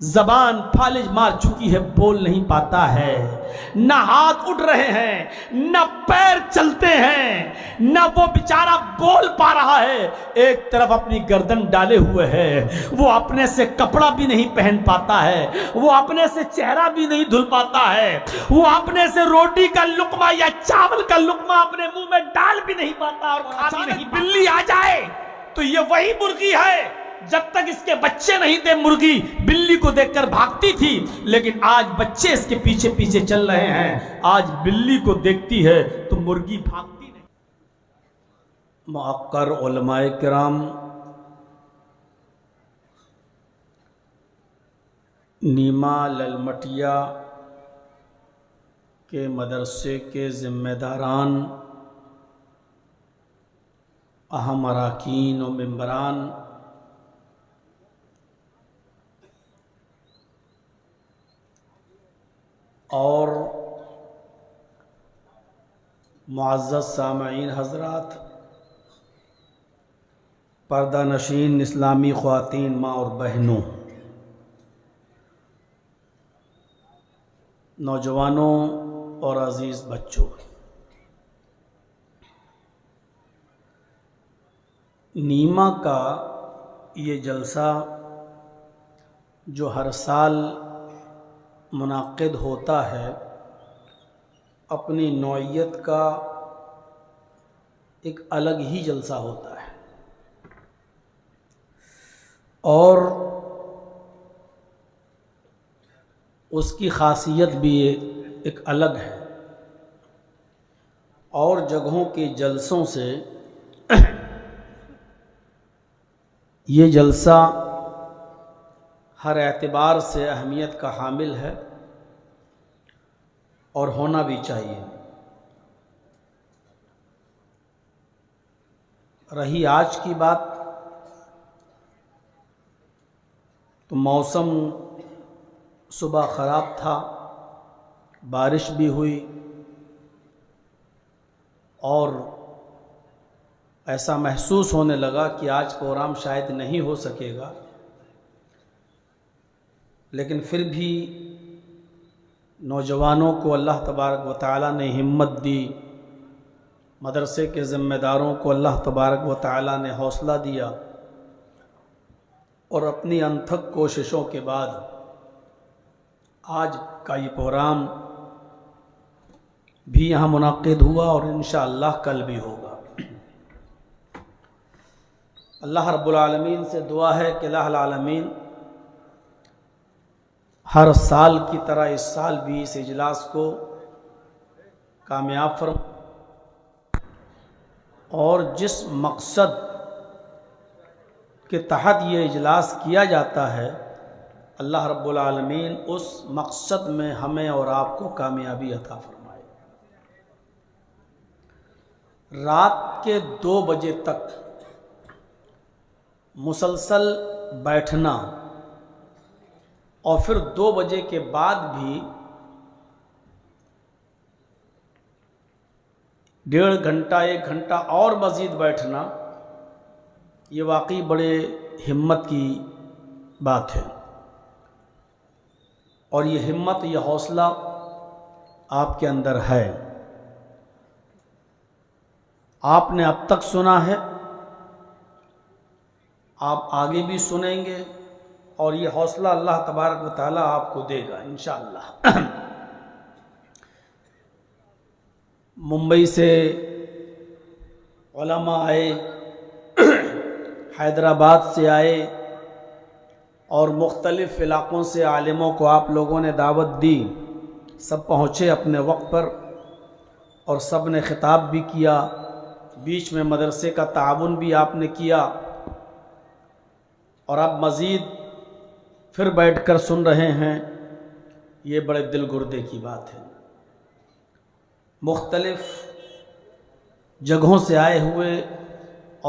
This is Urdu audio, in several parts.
زبان فالج مار چکی ہے، بول نہیں پاتا ہے، نہ ہاتھ اٹھ رہے ہیں، نہ پیر چلتے ہیں، نہ وہ بیچارہ بول پا رہا ہے، ایک طرف اپنی گردن ڈالے ہوئے ہے، وہ اپنے سے کپڑا بھی نہیں پہن پاتا ہے، وہ اپنے سے چہرہ بھی نہیں دھل پاتا ہے، وہ اپنے سے روٹی کا لقمہ یا چاول کا لقمہ اپنے منہ میں ڈال بھی نہیں پاتا اور کھا بھی نہیں پاتا۔ بلی آ جائے تو یہ وہی مرغی ہے جب تک اس کے بچے نہیں تھے مرغی بلی کو دیکھ کر بھاگتی تھی، لیکن آج بچے اس کے پیچھے پیچھے چل رہے ہیں، آج بلی کو دیکھتی ہے تو مرغی بھاگتی نہیں۔ معقر علماء کرام، نیما للمٹیا کے مدرسے کے ذمہ داران، اہم اراکین و ممبران، اور معزز سامعین حضرات، پردہ نشین اسلامی خواتین، ماں اور بہنوں، نوجوانوں اور عزیز بچوں، نیما کا یہ جلسہ جو ہر سال منعقد ہوتا ہے، اپنی نوعیت کا ایک الگ ہی جلسہ ہوتا ہے، اور اس کی خاصیت بھی ایک الگ ہے، اور جگہوں کے جلسوں سے یہ جلسہ ہر اعتبار سے اہمیت کا حامل ہے اور ہونا بھی چاہیے۔ رہی آج کی بات تو موسم صبح خراب تھا، بارش بھی ہوئی، اور ایسا محسوس ہونے لگا کہ آج پروگرام شاید نہیں ہو سکے گا، لیکن پھر بھی نوجوانوں کو اللہ تبارک و تعالیٰ نے ہمت دی، مدرسے کے ذمہ داروں کو اللہ تبارک و تعالیٰ نے حوصلہ دیا، اور اپنی انتھک کوششوں کے بعد آج کا یہ پروگرام بھی یہاں منعقد ہوا، اور انشاءاللہ کل بھی ہوگا۔ اللہ رب العالمین سے دعا ہے کہ الہ العالمین ہر سال کی طرح اس سال بھی اس اجلاس کو کامیاب فرمائے، اور جس مقصد کے تحت یہ اجلاس کیا جاتا ہے، اللہ رب العالمین اس مقصد میں ہمیں اور آپ کو کامیابی عطا فرمائے۔ رات کے 2 بجے تک مسلسل بیٹھنا، اور پھر 2 بجے کے بعد بھی 1.5 گھنٹہ 1 گھنٹہ اور مزید بیٹھنا، یہ واقعی بڑے ہمت کی بات ہے، اور یہ ہمت، یہ حوصلہ آپ کے اندر ہے۔ آپ نے اب تک سنا ہے، آپ آگے بھی سنیں گے، اور یہ حوصلہ اللہ تبارک و تعالیٰ آپ کو دے گا انشاءاللہ۔ ممبئی سے علماء آئے، حیدرآباد سے آئے، اور مختلف علاقوں سے عالموں کو آپ لوگوں نے دعوت دی، سب پہنچے اپنے وقت پر، اور سب نے خطاب بھی کیا، بیچ میں مدرسے کا تعاون بھی آپ نے کیا، اور اب مزید پھر بیٹھ کر سن رہے ہیں، یہ بڑے دل گردے کی بات ہے۔ مختلف جگہوں سے آئے ہوئے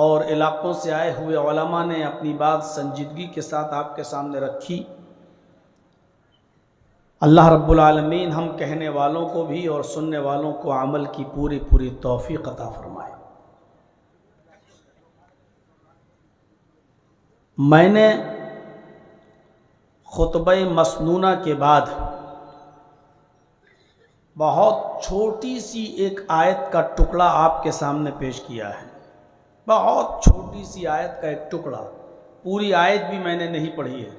اور علاقوں سے آئے ہوئے علماء نے اپنی بات سنجیدگی کے ساتھ آپ کے سامنے رکھی۔ اللہ رب العالمین ہم کہنے والوں کو بھی اور سننے والوں کو عمل کی پوری پوری توفیق عطا فرمائے۔ میں نے خطبہ مسنونہ کے بعد بہت چھوٹی سی ایک آیت کا ٹکڑا آپ کے سامنے پیش کیا ہے. بہت چھوٹی سی آیت کا ایک ٹکڑا، پوری آیت بھی میں نے نہیں پڑھی ہے.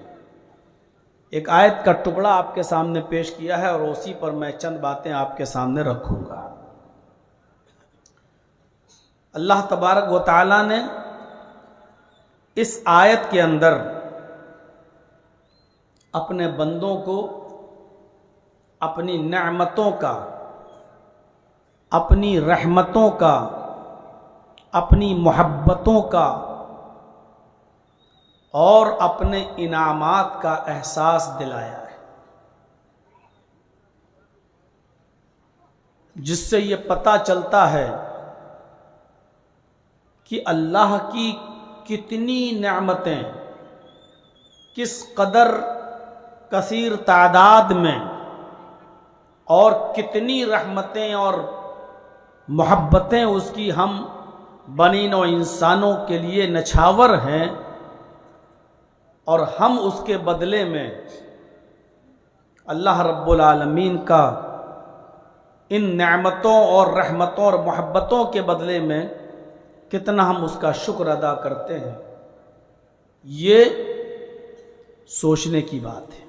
ایک آیت کا ٹکڑا آپ کے سامنے پیش کیا ہے اور اسی پر میں چند باتیں آپ کے سامنے رکھوں گا. اللہ تبارک و تعالیٰ نے اس آیت کے اندر اپنے بندوں کو اپنی نعمتوں کا، اپنی رحمتوں کا، اپنی محبتوں کا اور اپنے انعامات کا احساس دلایا ہے، جس سے یہ پتہ چلتا ہے کہ اللہ کی کتنی نعمتیں کس قدر کثیر تعداد میں اور کتنی رحمتیں اور محبتیں اس کی ہم بنی نوع انسانوں کے لیے نچھاور ہیں، اور ہم اس کے بدلے میں اللہ رب العالمین کا ان نعمتوں اور رحمتوں اور محبتوں کے بدلے میں کتنا ہم اس کا شکر ادا کرتے ہیں. یہ سوچنے کی بات ہے.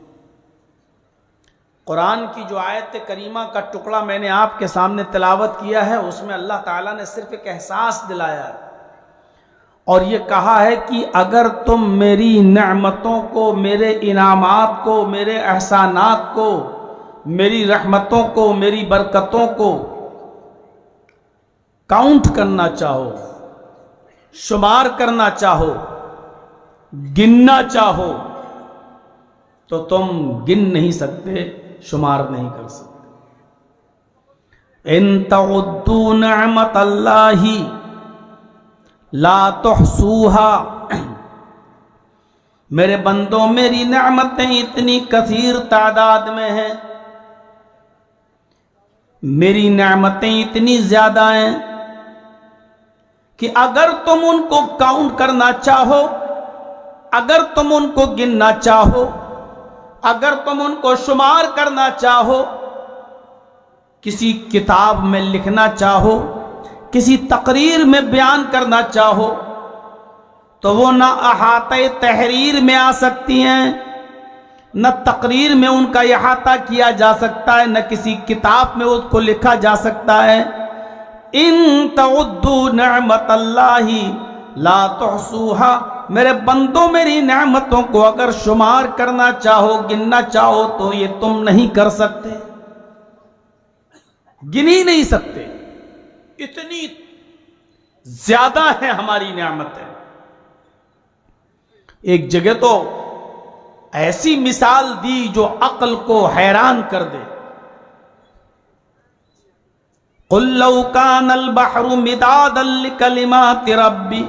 قرآن کی جو آیت کریمہ کا ٹکڑا میں نے آپ کے سامنے تلاوت کیا ہے، اس میں اللہ تعالیٰ نے صرف ایک احساس دلایا ہے اور یہ کہا ہے کہ اگر تم میری نعمتوں کو، میرے انعامات کو، میرے احسانات کو، میری رحمتوں کو، میری برکتوں کو کاؤنٹ کرنا چاہو، شمار کرنا چاہو، گننا چاہو، تو تم گن نہیں سکتے، شمار نہیں کر سکتے. ان تعدوا نعمت اللہ لا تحصوها، میرے بندوں میری نعمتیں اتنی کثیر تعداد میں ہیں، میری نعمتیں اتنی زیادہ ہیں کہ اگر تم ان کو کاؤنٹ کرنا چاہو، اگر تم ان کو گننا چاہو، اگر تم ان کو شمار کرنا چاہو، کسی کتاب میں لکھنا چاہو، کسی تقریر میں بیان کرنا چاہو، تو وہ نہ احاطہ تحریر میں آ سکتی ہیں، نہ تقریر میں ان کا احاطہ کیا جا سکتا ہے، نہ کسی کتاب میں اس کو لکھا جا سکتا ہے. ان تعدوا نعمت اللہ لا تحصوها، میرے بندوں میری نعمتوں کو اگر شمار کرنا چاہو، گننا چاہو، تو یہ تم نہیں کر سکتے، گن ہی نہیں سکتے، اتنی زیادہ ہیں ہماری نعمتیں. ایک جگہ تو ایسی مثال دی جو عقل کو حیران کر دے. قل لو كان البحر مدادا لكلمات ربی،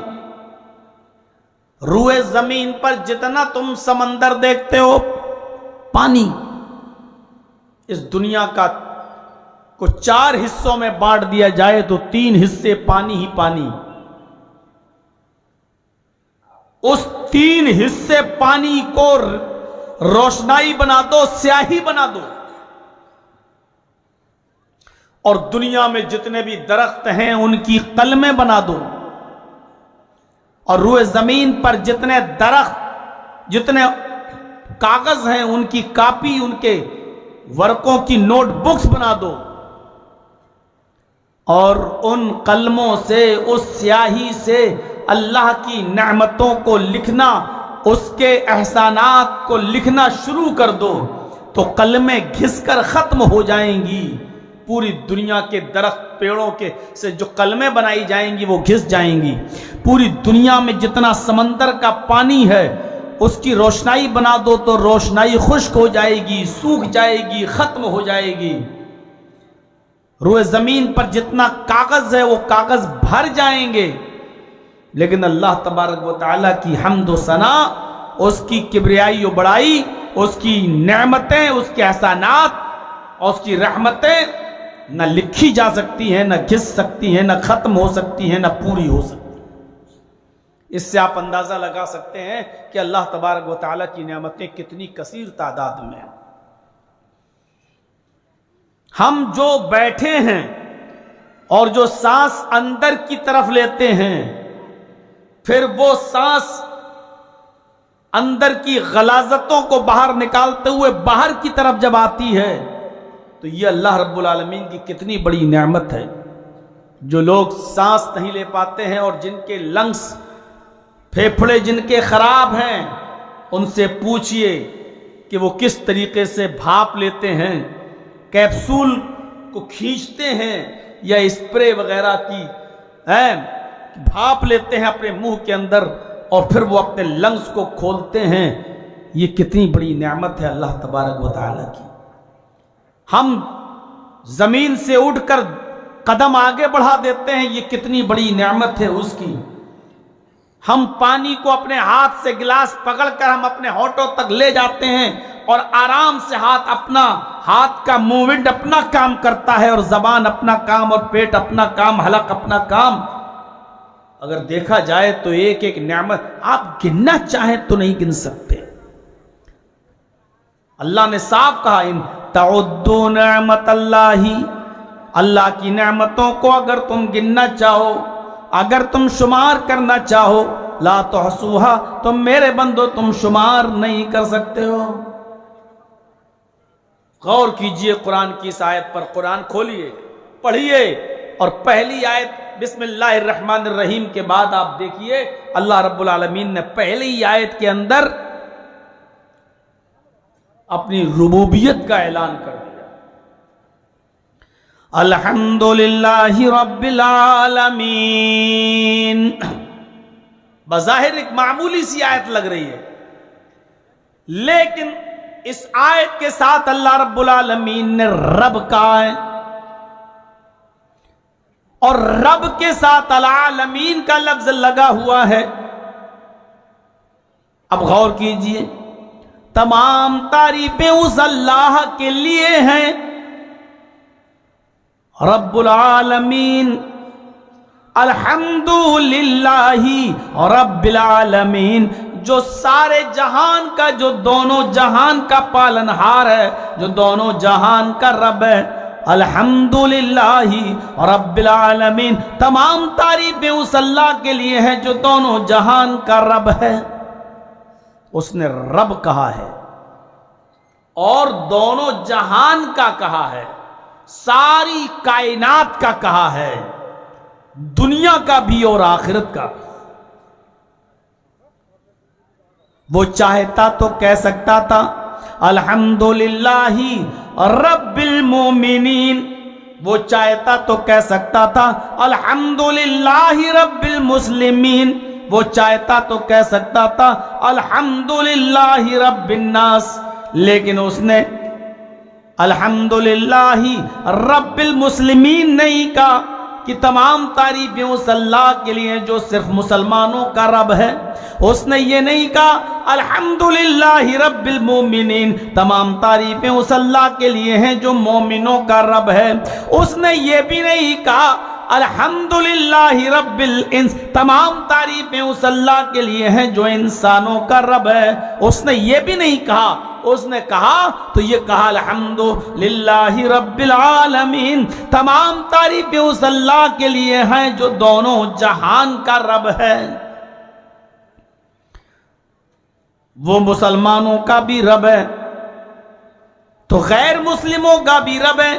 روئے زمین پر جتنا تم سمندر دیکھتے ہو، پانی، اس دنیا کا کو 4 حصوں میں بانٹ دیا جائے تو 3 حصے پانی ہی پانی. اس 3 حصے پانی کو روشنائی بنا دو، سیاہی بنا دو، اور دنیا میں جتنے بھی درخت ہیں ان کی قلمیں بنا دو، اور روئے زمین پر جتنے درخت، جتنے کاغذ ہیں ان کی کاپی، ان کے ورقوں کی نوٹ بکس بنا دو، اور ان قلموں سے، اس سیاہی سے اللہ کی نعمتوں کو لکھنا، اس کے احسانات کو لکھنا شروع کر دو، تو قلمیں گھس کر ختم ہو جائیں گی. پوری دنیا کے درخت، پیڑوں کے سے جو قلمیں بنائی جائیں گی وہ گھس جائیں گی. پوری دنیا میں جتنا سمندر کا پانی ہے اس کی روشنائی بنا دو تو روشنائی خشک ہو جائے گی، سوکھ جائے گی، ختم ہو جائے گی. روئے زمین پر جتنا کاغذ ہے وہ کاغذ بھر جائیں گے، لیکن اللہ تبارک و تعالیٰ کی حمد و ثنا، اس کی کبریائی و بڑائی، اس کی نعمتیں، اس کے احسانات اور اس کی رحمتیں نہ لکھی جا سکتی ہیں، نہ گھس سکتی ہیں، نہ ختم ہو سکتی ہیں، نہ پوری ہو سکتی. اس سے آپ اندازہ لگا سکتے ہیں کہ اللہ تبارک و تعالیٰ کی نعمتیں کتنی کثیر تعداد میں ہیں۔ ہم جو بیٹھے ہیں اور جو سانس اندر کی طرف لیتے ہیں، پھر وہ سانس اندر کی غلاظتوں کو باہر نکالتے ہوئے باہر کی طرف جب آتی ہے تو یہ اللہ رب العالمین کی کتنی بڑی نعمت ہے۔ جو لوگ سانس نہیں لے پاتے ہیں اور جن کے لنگس، پھیپھڑے جن کے خراب ہیں، ان سے پوچھئے کہ وہ کس طریقے سے بھاپ لیتے ہیں، کیپسول کو کھینچتے ہیں یا اسپرے وغیرہ کی بھاپ لیتے ہیں اپنے منہ کے اندر اور پھر وہ اپنے لنگس کو کھولتے ہیں۔ یہ کتنی بڑی نعمت ہے اللہ تبارک و تعالیٰ کی۔ ہم زمین سے اٹھ کر قدم آگے بڑھا دیتے ہیں، یہ کتنی بڑی نعمت ہے اس کی۔ ہم پانی کو اپنے ہاتھ سے گلاس پکڑ کر ہم اپنے ہونٹوں تک لے جاتے ہیں اور آرام سے ہاتھ کا موومنٹ اپنا کام کرتا ہے اور زبان اپنا کام اور پیٹ اپنا کام، حلق اپنا کام۔ اگر دیکھا جائے تو ایک ایک نعمت آپ گننا چاہیں تو نہیں گن سکتے۔ اللہ نے صاف کہا ان تعدوا نعمت اللہ کی نعمتوں کو اگر تم گننا چاہو، اگر تم شمار کرنا چاہو، لا تحصوها، تم میرے بندو تم شمار نہیں کر سکتے ہو۔ غور کیجئے قرآن کی اس آیت پر، قرآن کھولیے، پڑھیے اور پہلی آیت بسم اللہ الرحمن الرحیم کے بعد آپ دیکھیے اللہ رب العالمین نے پہلی آیت کے اندر اپنی ربوبیت کا اعلان کر دیا۔ الحمدللہ رب العالمین۔ بظاہر ایک معمولی سی آیت لگ رہی ہے، لیکن اس آیت کے ساتھ اللہ رب العالمین نے رب کہا ہے اور رب کے ساتھ العالمین کا لفظ لگا ہوا ہے۔ اب غور کیجئے، تمام تعریفیں اس اللہ کے لیے ہیں، رب العالمین، الحمدللہ رب العالمین، جو سارے جہان کا، جو دونوں جہان کا پالنہار ہے، جو دونوں جہان کا رب ہے۔ الحمدللہ رب العالمین، تمام تعریفیں اس اللہ کے لیے ہیں جو دونوں جہان کا رب ہے۔ اس نے رب کہا ہے اور دونوں جہان کا کہا ہے، ساری کائنات کا کہا ہے، دنیا کا بھی اور آخرت کا بھی۔ وہ چاہتا تو کہہ سکتا تھا الحمدللہ رب المومنین، وہ چاہتا تو کہہ سکتا تھا الحمدللہ رب المسلمین، وہ چاہتا تو کہہ سکتا تھا الحمدللہ رب الناس، لیکن اس نے الحمدللہ رب المسلمین نہیں کہا کہ تمام تعریفیں اس اللہ کے لیے جو صرف مسلمانوں کا رب ہے۔ اس نے یہ نہیں کہا الحمدللہ رب المومنین، تمام تعریفیں اس اللہ کے لیے ہیں جو مومنوں کا رب ہے۔ اس نے یہ بھی نہیں کہا الحمدللہ رب الانس، تمام تعریفیں اس اللہ کے لیے ہیں جو انسانوں کا رب ہے۔ اس نے یہ بھی نہیں کہا، اس نے کہا تو یہ کہا الحمدللہ رب العالمین، تمام تعریفیں اس اللہ کے لیے ہیں جو دونوں جہان کا رب ہے۔ وہ مسلمانوں کا بھی رب ہے تو غیر مسلموں کا بھی رب ہے،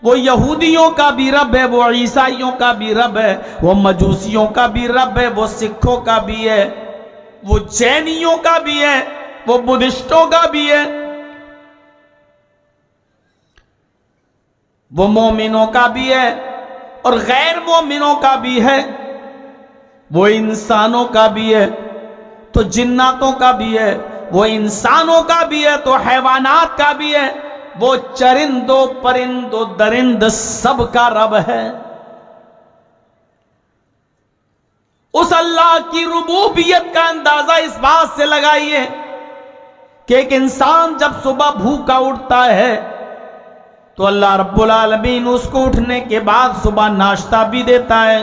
وہ یہودیوں کا بھی رب ہے، وہ عیسائیوں کا بھی رب ہے، وہ مجوسیوں کا بھی رب ہے، وہ سکھوں کا بھی ہے، وہ جینیوں کا بھی ہے، وہ بدھسٹوں کا بھی ہے، وہ مومنوں کا بھی ہے اور غیر مومنوں کا بھی ہے، وہ انسانوں کا بھی ہے تو جناتوں کا بھی ہے، وہ انسانوں کا بھی ہے تو حیوانات کا بھی ہے، وہ چرندوں پرندوں درند سب کا رب ہے۔ اس اللہ کی ربوبیت کا اندازہ اس بات سے لگائیے کہ ایک انسان جب صبح بھوکا اٹھتا ہے تو اللہ رب العالمین اس کو اٹھنے کے بعد صبح ناشتہ بھی دیتا ہے،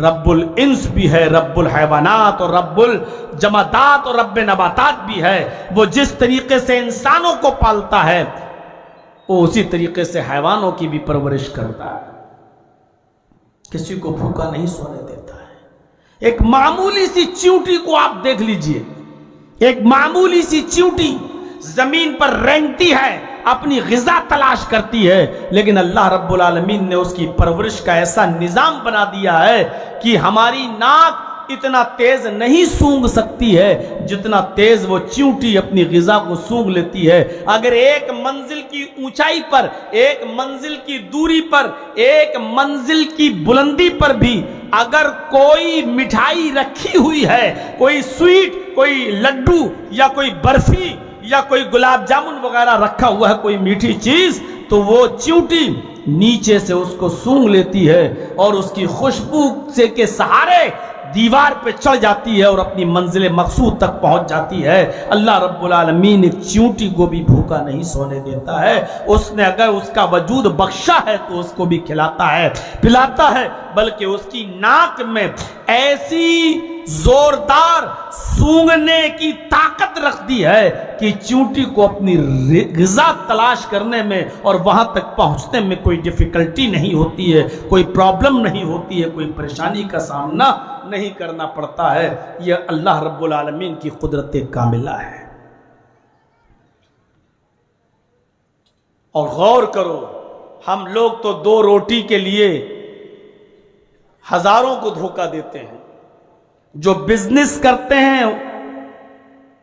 رب الانس بھی ہے، رب الحیوانات اور رب الجمادات اور رب نباتات بھی ہے۔ وہ جس طریقے سے انسانوں کو پالتا ہے وہ اسی طریقے سے حیوانوں کی بھی پرورش کرتا ہے، کسی کو بھوکا نہیں سونے دیتا ہے۔ ایک معمولی سی چیونٹی کو آپ دیکھ لیجئے، ایک معمولی سی چیونٹی زمین پر رینگتی ہے، اپنی غذا تلاش کرتی ہے، لیکن اللہ رب العالمین نے اس کی پرورش کا ایسا نظام بنا دیا ہے کہ ہماری ناک اتنا تیز نہیں سونگھ سکتی ہے جتنا تیز وہ چیونٹی اپنی غذا کو سونگھ لیتی ہے۔ اگر ایک منزل کی اونچائی پر، ایک منزل کی دوری پر، ایک منزل کی بلندی پر بھی اگر کوئی مٹھائی رکھی ہوئی ہے، کوئی سویٹ، کوئی لڈو یا کوئی برفی یا کوئی گلاب جامن وغیرہ رکھا ہوا ہے، کوئی میٹھی چیز، تو وہ چیونٹی نیچے سے اس کو سونگھ لیتی ہے اور اس کی خوشبو سے کے سہارے دیوار پہ چڑھ جاتی ہے اور اپنی منزل مقصود تک پہنچ جاتی ہے۔ اللہ رب العالمین ایک چیونٹی کو بھی بھوکا نہیں سونے دیتا ہے۔ اس نے اگر اس کا وجود بخشا ہے تو اس کو بھی کھلاتا ہے، پلاتا ہے، بلکہ اس کی ناک میں ایسی زوردار سونگنے کی طاقت رکھ دی ہے کہ چیونٹی کو اپنی غذا تلاش کرنے میں اور وہاں تک پہنچنے میں کوئی ڈیفیکلٹی نہیں ہوتی ہے، کوئی پرابلم نہیں ہوتی ہے، کوئی پریشانی کا سامنا نہیں کرنا پڑتا ہے۔ یہ اللہ رب العالمین کی قدرت کاملہ ہے۔ اور غور کرو، ہم لوگ تو 2 روٹی کے لیے ہزاروں کو دھوکہ دیتے ہیں۔ جو بزنس کرتے ہیں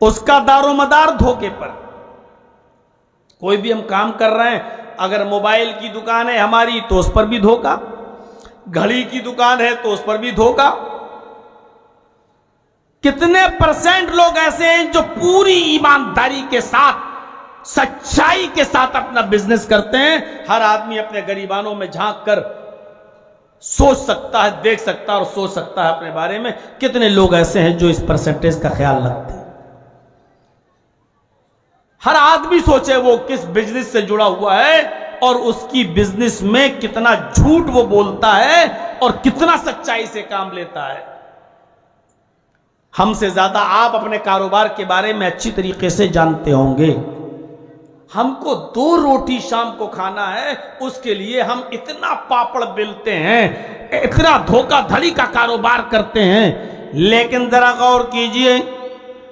اس کا دار و مدار دھوکے پر۔ کوئی بھی ہم کام کر رہے ہیں، اگر موبائل کی دکان ہے ہماری تو اس پر بھی دھوکہ، گھڑی کی دکان ہے تو اس پر بھی دھوکہ۔ کتنے % لوگ ایسے ہیں جو پوری ایمانداری کے ساتھ، سچائی کے ساتھ اپنا بزنس کرتے ہیں؟ ہر آدمی اپنے گریبانوں میں جھانک کر سوچ سکتا ہے، دیکھ سکتا ہے اور سوچ سکتا ہے اپنے بارے میں۔ کتنے لوگ ایسے ہیں جو اس پرسنٹیج کا خیال رکھتے ہیں؟ ہر آدمی سوچے وہ کس بزنس سے جڑا ہوا ہے اور اس کی بزنس میں کتنا جھوٹ وہ بولتا ہے اور کتنا سچائی سے کام لیتا ہے۔ ہم سے زیادہ آپ اپنے کاروبار کے بارے میں اچھی طریقے سے جانتے ہوں گے۔ ہم کو 2 روٹی شام کو کھانا ہے، اس کے لیے ہم اتنا پاپڑ بیلتے ہیں، اتنا دھوکہ دھڑی کا کاروبار کرتے ہیں۔ لیکن ذرا غور کیجئے،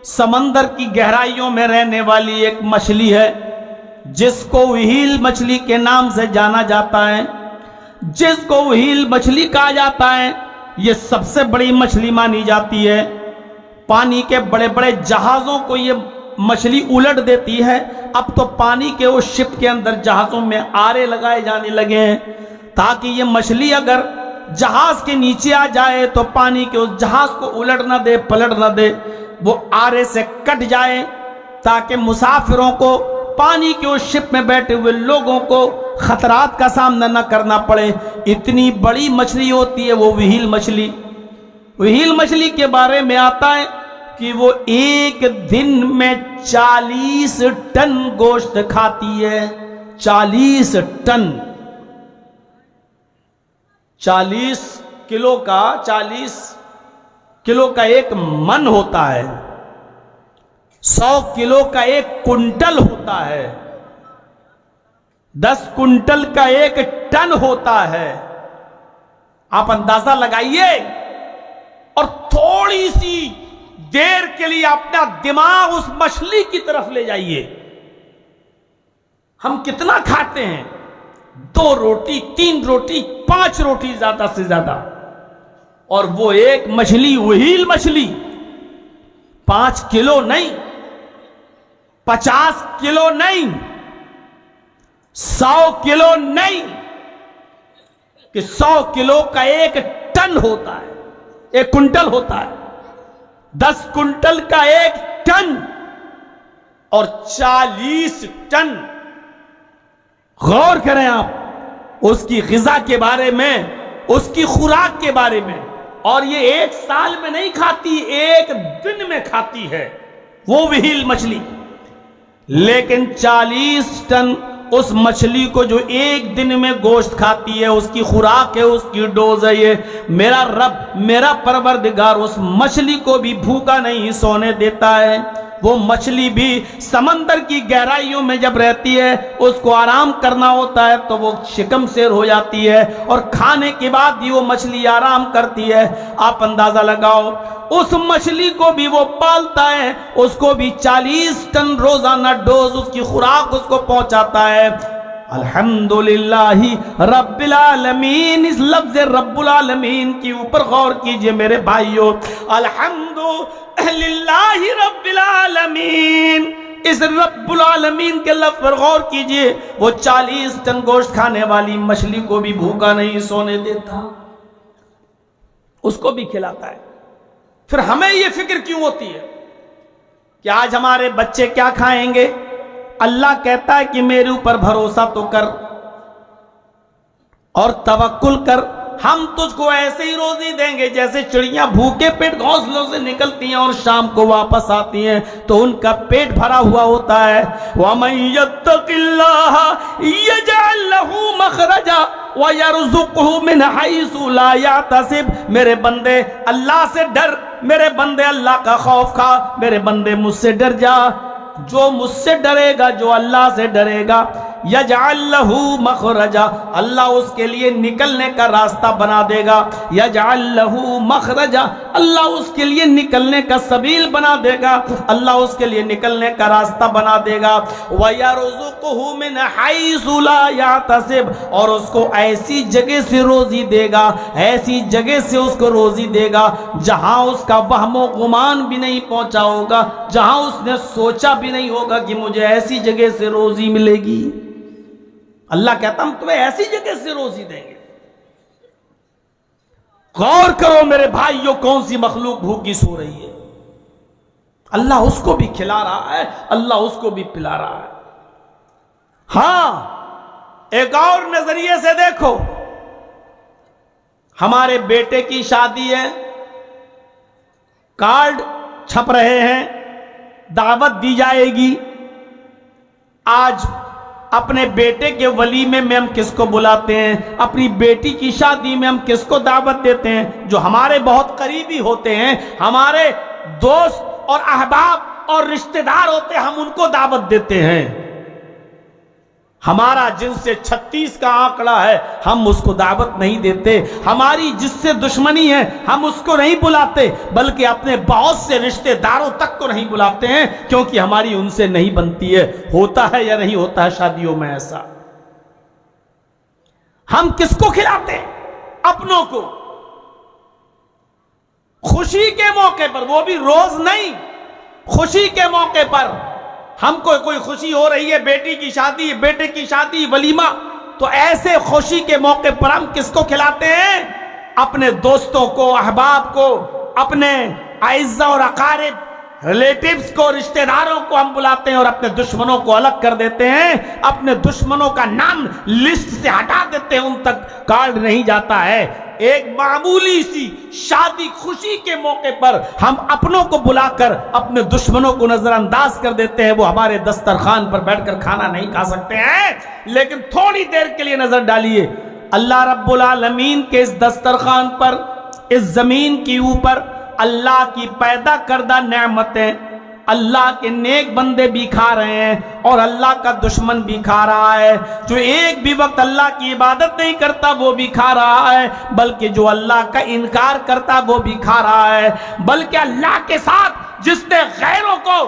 سمندر کی گہرائیوں میں رہنے والی ایک مچھلی ہے جس کو وہیل مچھلی کے نام سے جانا جاتا ہے، جس کو وہیل مچھلی کہا جاتا ہے۔ یہ سب سے بڑی مچھلی مانی جاتی ہے۔ پانی کے بڑے بڑے جہازوں کو یہ مچھلی الٹ دیتی ہے۔ اب تو پانی کے اس شپ کے اندر جہازوں میں آرے لگائے جانے لگے ہیں تاکہ یہ مچھلی اگر جہاز کے نیچے آ جائے تو پانی کے اس جہاز کو الٹ نہ دے، پلٹ نہ دے، وہ آرے سے کٹ جائے تاکہ مسافروں کو، پانی کے اس شپ میں بیٹھے ہوئے لوگوں کو خطرات کا سامنا نہ کرنا پڑے۔ اتنی بڑی مچھلی ہوتی ہے وہ وہیل مچھلی۔ وہیل مچھلی کے بارے میں آتا ہے کہ وہ ایک دن میں 40 ٹن گوشت کھاتی ہے۔ 40 ٹن، 40 کلو کا 40 کلو کا ایک من ہوتا ہے، 100 کلو کا ایک کنٹل ہوتا ہے، 10 کنٹل کا ایک ٹن ہوتا ہے۔ آپ اندازہ لگائیے، اور تھوڑی سی دیر کے لیے اپنا دماغ اس مچھلی کی طرف لے جائیے۔ ہم کتنا کھاتے ہیں؟ 2 روٹی، 3 روٹی، 5 روٹی زیادہ سے زیادہ، اور وہ ایک مچھلی، وہیل مچھلی 5 کلو نہیں، 50 کلو نہیں، 100 کلو نہیں، کہ 100 کلو کا ایک ٹن ہوتا ہے، ایک کنٹل ہوتا ہے، 10 کنٹل کا ایک ٹن، اور 40 ٹن۔ غور کریں آپ اس کی غذا کے بارے میں، اس کی خوراک کے بارے میں۔ اور یہ 1 سال میں نہیں کھاتی، 1 دن میں کھاتی ہے وہ وہیل مچھلی۔ لیکن 40 ٹن اس مچھلی کو جو ایک دن میں گوشت کھاتی ہے، اس کی خوراک ہے، اس کی ڈوز ہے یہ، میرا رب میرا پروردگار اس مچھلی کو بھی بھوکا نہیں سونے دیتا ہے۔ وہ مچھلی بھی سمندر کی گہرائیوں میں جب رہتی ہے، اس کو آرام کرنا ہوتا ہے تو وہ شکم سیر ہو جاتی ہے، اور کھانے کے بعد بھی وہ مچھلی آرام کرتی ہے۔ آپ اندازہ لگاؤ، اس مچھلی کو بھی وہ پالتا ہے، اس کو بھی 40 ٹن روزانہ ڈوز اس کی خوراک اس کو پہنچاتا ہے۔ الحمدللہ رب العالمین، اس لفظ رب العالمین کی اوپر غور کیجئے میرے بھائیو، الحمدللہ رب العالمین، اس رب العالمین کے لفظ پر غور کیجئے۔ وہ 40 ٹن گوشت کھانے والی مچھلی کو بھی بھوکا نہیں سونے دیتا، اس کو بھی کھلاتا ہے۔ پھر ہمیں یہ فکر کیوں ہوتی ہے کہ آج ہمارے بچے کیا کھائیں گے؟ اللہ کہتا ہے کہ میرے اوپر بھروسہ تو کر اور توکل کر، ہم تجھ کو ایسے ہی روزی دیں گے جیسے چڑیاں بھوکے پیٹ گھونسلوں سے نکلتی ہیں اور شام کو واپس آتی ہیں تو ان کا پیٹ بھرا ہوا ہوتا ہے۔ وَمَن يَتَّقِ اللَّهَ يَجْعَل لَّهُ مَخْرَجًا وَيَرْزُقْهُ مِنْ حَيْثُ لَا يَحْتَسِبُ، میرے بندے اللہ سے ڈر، میرے بندے اللہ کا خوف کھا، میرے بندے مجھ سے ڈر جا۔ جو مجھ سے ڈرے گا، جو اللہ سے ڈرے گا، یجعل لہ مخرجا، اللہ اس کے لیے نکلنے کا راستہ بنا دے گا، یجعل لہ مخرجا، اللہ اس کے لیے نکلنے کا سبیل بنا دے گا، اللہ اس کے لیے نکلنے کا راستہ بنا دے گا، وَيَرْزُقُهُ مِنْ حَيْثُ لَا يَحْتَسِبُ، اور اس کو ایسی جگہ سے روزی دے گا، ایسی جگہ سے اس کو روزی دے گا جہاں اس کا وہم و گمان بھی نہیں پہنچا ہوگا، جہاں اس نے سوچا بھی نہیں ہوگا کہ مجھے ایسی جگہ سے روزی ملے گی۔ اللہ کہتا ہم تمہیں ایسی جگہ سے روزی دیں گے۔ غور کرو میرے بھائیوں، کون سی مخلوق بھوکی سو رہی ہے؟ اللہ اس کو بھی کھلا رہا ہے، اللہ اس کو بھی پلا رہا ہے۔ ہاں، ایک اور نظریے سے دیکھو، ہمارے بیٹے کی شادی ہے، کارڈ چھپ رہے ہیں، دعوت دی جائے گی۔ آج اپنے بیٹے کے ولیمے میں ہم کس کو بلاتے ہیں؟ اپنی بیٹی کی شادی میں ہم کس کو دعوت دیتے ہیں؟ جو ہمارے بہت قریبی ہوتے ہیں، ہمارے دوست اور احباب اور رشتہ دار ہوتے ہیں، ہم ان کو دعوت دیتے ہیں۔ ہمارا جن سے 36 کا آنکڑا ہے، ہم اس کو دعوت نہیں دیتے۔ ہماری جس سے دشمنی ہے، ہم اس کو نہیں بلاتے، بلکہ اپنے بہت سے رشتہ داروں تک کو نہیں بلاتے ہیں، کیونکہ ہماری ان سے نہیں بنتی ہے۔ ہوتا ہے یا نہیں ہوتا ہے شادیوں میں ایسا؟ ہم کس کو کھلاتے ہیں؟ اپنوں کو، خوشی کے موقع پر، وہ بھی روز نہیں، خوشی کے موقع پر۔ ہم کو کوئی خوشی ہو رہی ہے، بیٹی کی شادی، بیٹے کی شادی، ولیمہ، تو ایسے خوشی کے موقع پر ہم کس کو کھلاتے ہیں؟ اپنے دوستوں کو، احباب کو، اپنے اعزاء اور اقارب، ریلیٹیوز کو، رشتہ داروں کو ہم بلاتے ہیں، اور اپنے دشمنوں کو الگ کر دیتے ہیں، اپنے دشمنوں کا نام لسٹ سے ہٹا دیتے ہیں، ان تک کارڈ نہیں جاتا ہے۔ ایک معمولی سی شادی خوشی کے موقع پر ہم اپنوں کو بلا کر اپنے دشمنوں کو نظر انداز کر دیتے ہیں۔ وہ ہمارے دسترخوان پر بیٹھ کر کھانا نہیں کھا سکتے ہیں، لیکن تھوڑی دیر کے لیے نظر ڈالیے، اللہ رب العالمین کے اس دسترخوان پر، اس زمین کے اوپر اللہ کی پیدا کردہ نعمتیں اللہ کے نیک بندے بھی کھا رہے ہیں، اور اللہ کا دشمن بھی کھا رہا ہے۔ جو ایک بھی وقت اللہ کی عبادت نہیں کرتا وہ بھی کھا رہا ہے، بلکہ جو اللہ کا انکار کرتا وہ بھی کھا رہا ہے، بلکہ اللہ کے ساتھ جس نے غیروں کو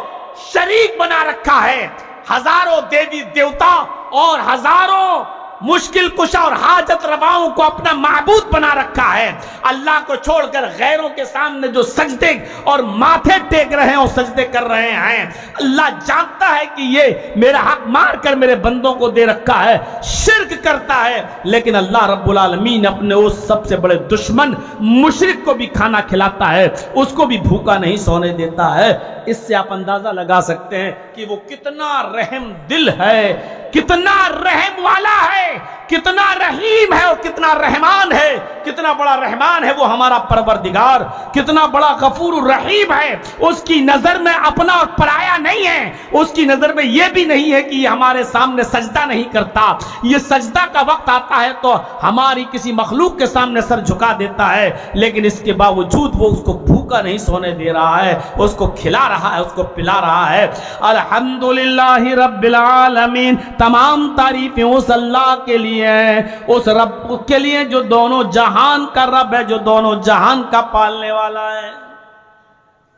شریک بنا رکھا ہے، ہزاروں دیوی دیوتا اور ہزاروں مشکل کشا اور حاجت رواؤں کو اپنا معبود بنا رکھا ہے، اللہ کو چھوڑ کر غیروں کے سامنے جو سجدے اور ماتھے ٹیک رہے ہیں اور سجدے کر رہے ہیں، اللہ جانتا ہے کہ یہ میرا حق مار کر میرے بندوں کو دے رکھا ہے، شرک کرتا ہے، لیکن اللہ رب العالمین اپنے اس سب سے بڑے دشمن مشرک کو بھی کھانا کھلاتا ہے، اس کو بھی بھوکا نہیں سونے دیتا ہے۔ اس سے آپ اندازہ لگا سکتے ہیں کہ وہ کتنا رحم دل ہے، کتنا رحم والا ہے، کتنا رحیم ہے اور کتنا رحمان ہے، کتنا کتنا بڑا رحمان ہے وہ ہمارا پروردگار، کتنا بڑا غفور الرحیم ہے، اس کی نظر میں اپنا اور پرایا نہیں ہے، اس کی نظر میں یہ بھی نہیں ہے کہ یہ ہمارے سامنے سجدہ نہیں کرتا، یہ سجدہ کا وقت آتا ہے تو ہماری کسی مخلوق کے سامنے سر جھکا دیتا ہے، لیکن اس کے باوجود وہ اس کو بھوکا نہیں سونے دے رہا ہے، اس کو کھلا رہا ہے، اس کو پلا رہا ہے۔ الحمدللہ رب العالمین، تمام تعریفیں اس اللہ کے لیے ہیں، اس رب کے لیے جو دونوں جہان کا رب ہے، جو دونوں جہان کا پالنے والا ہے۔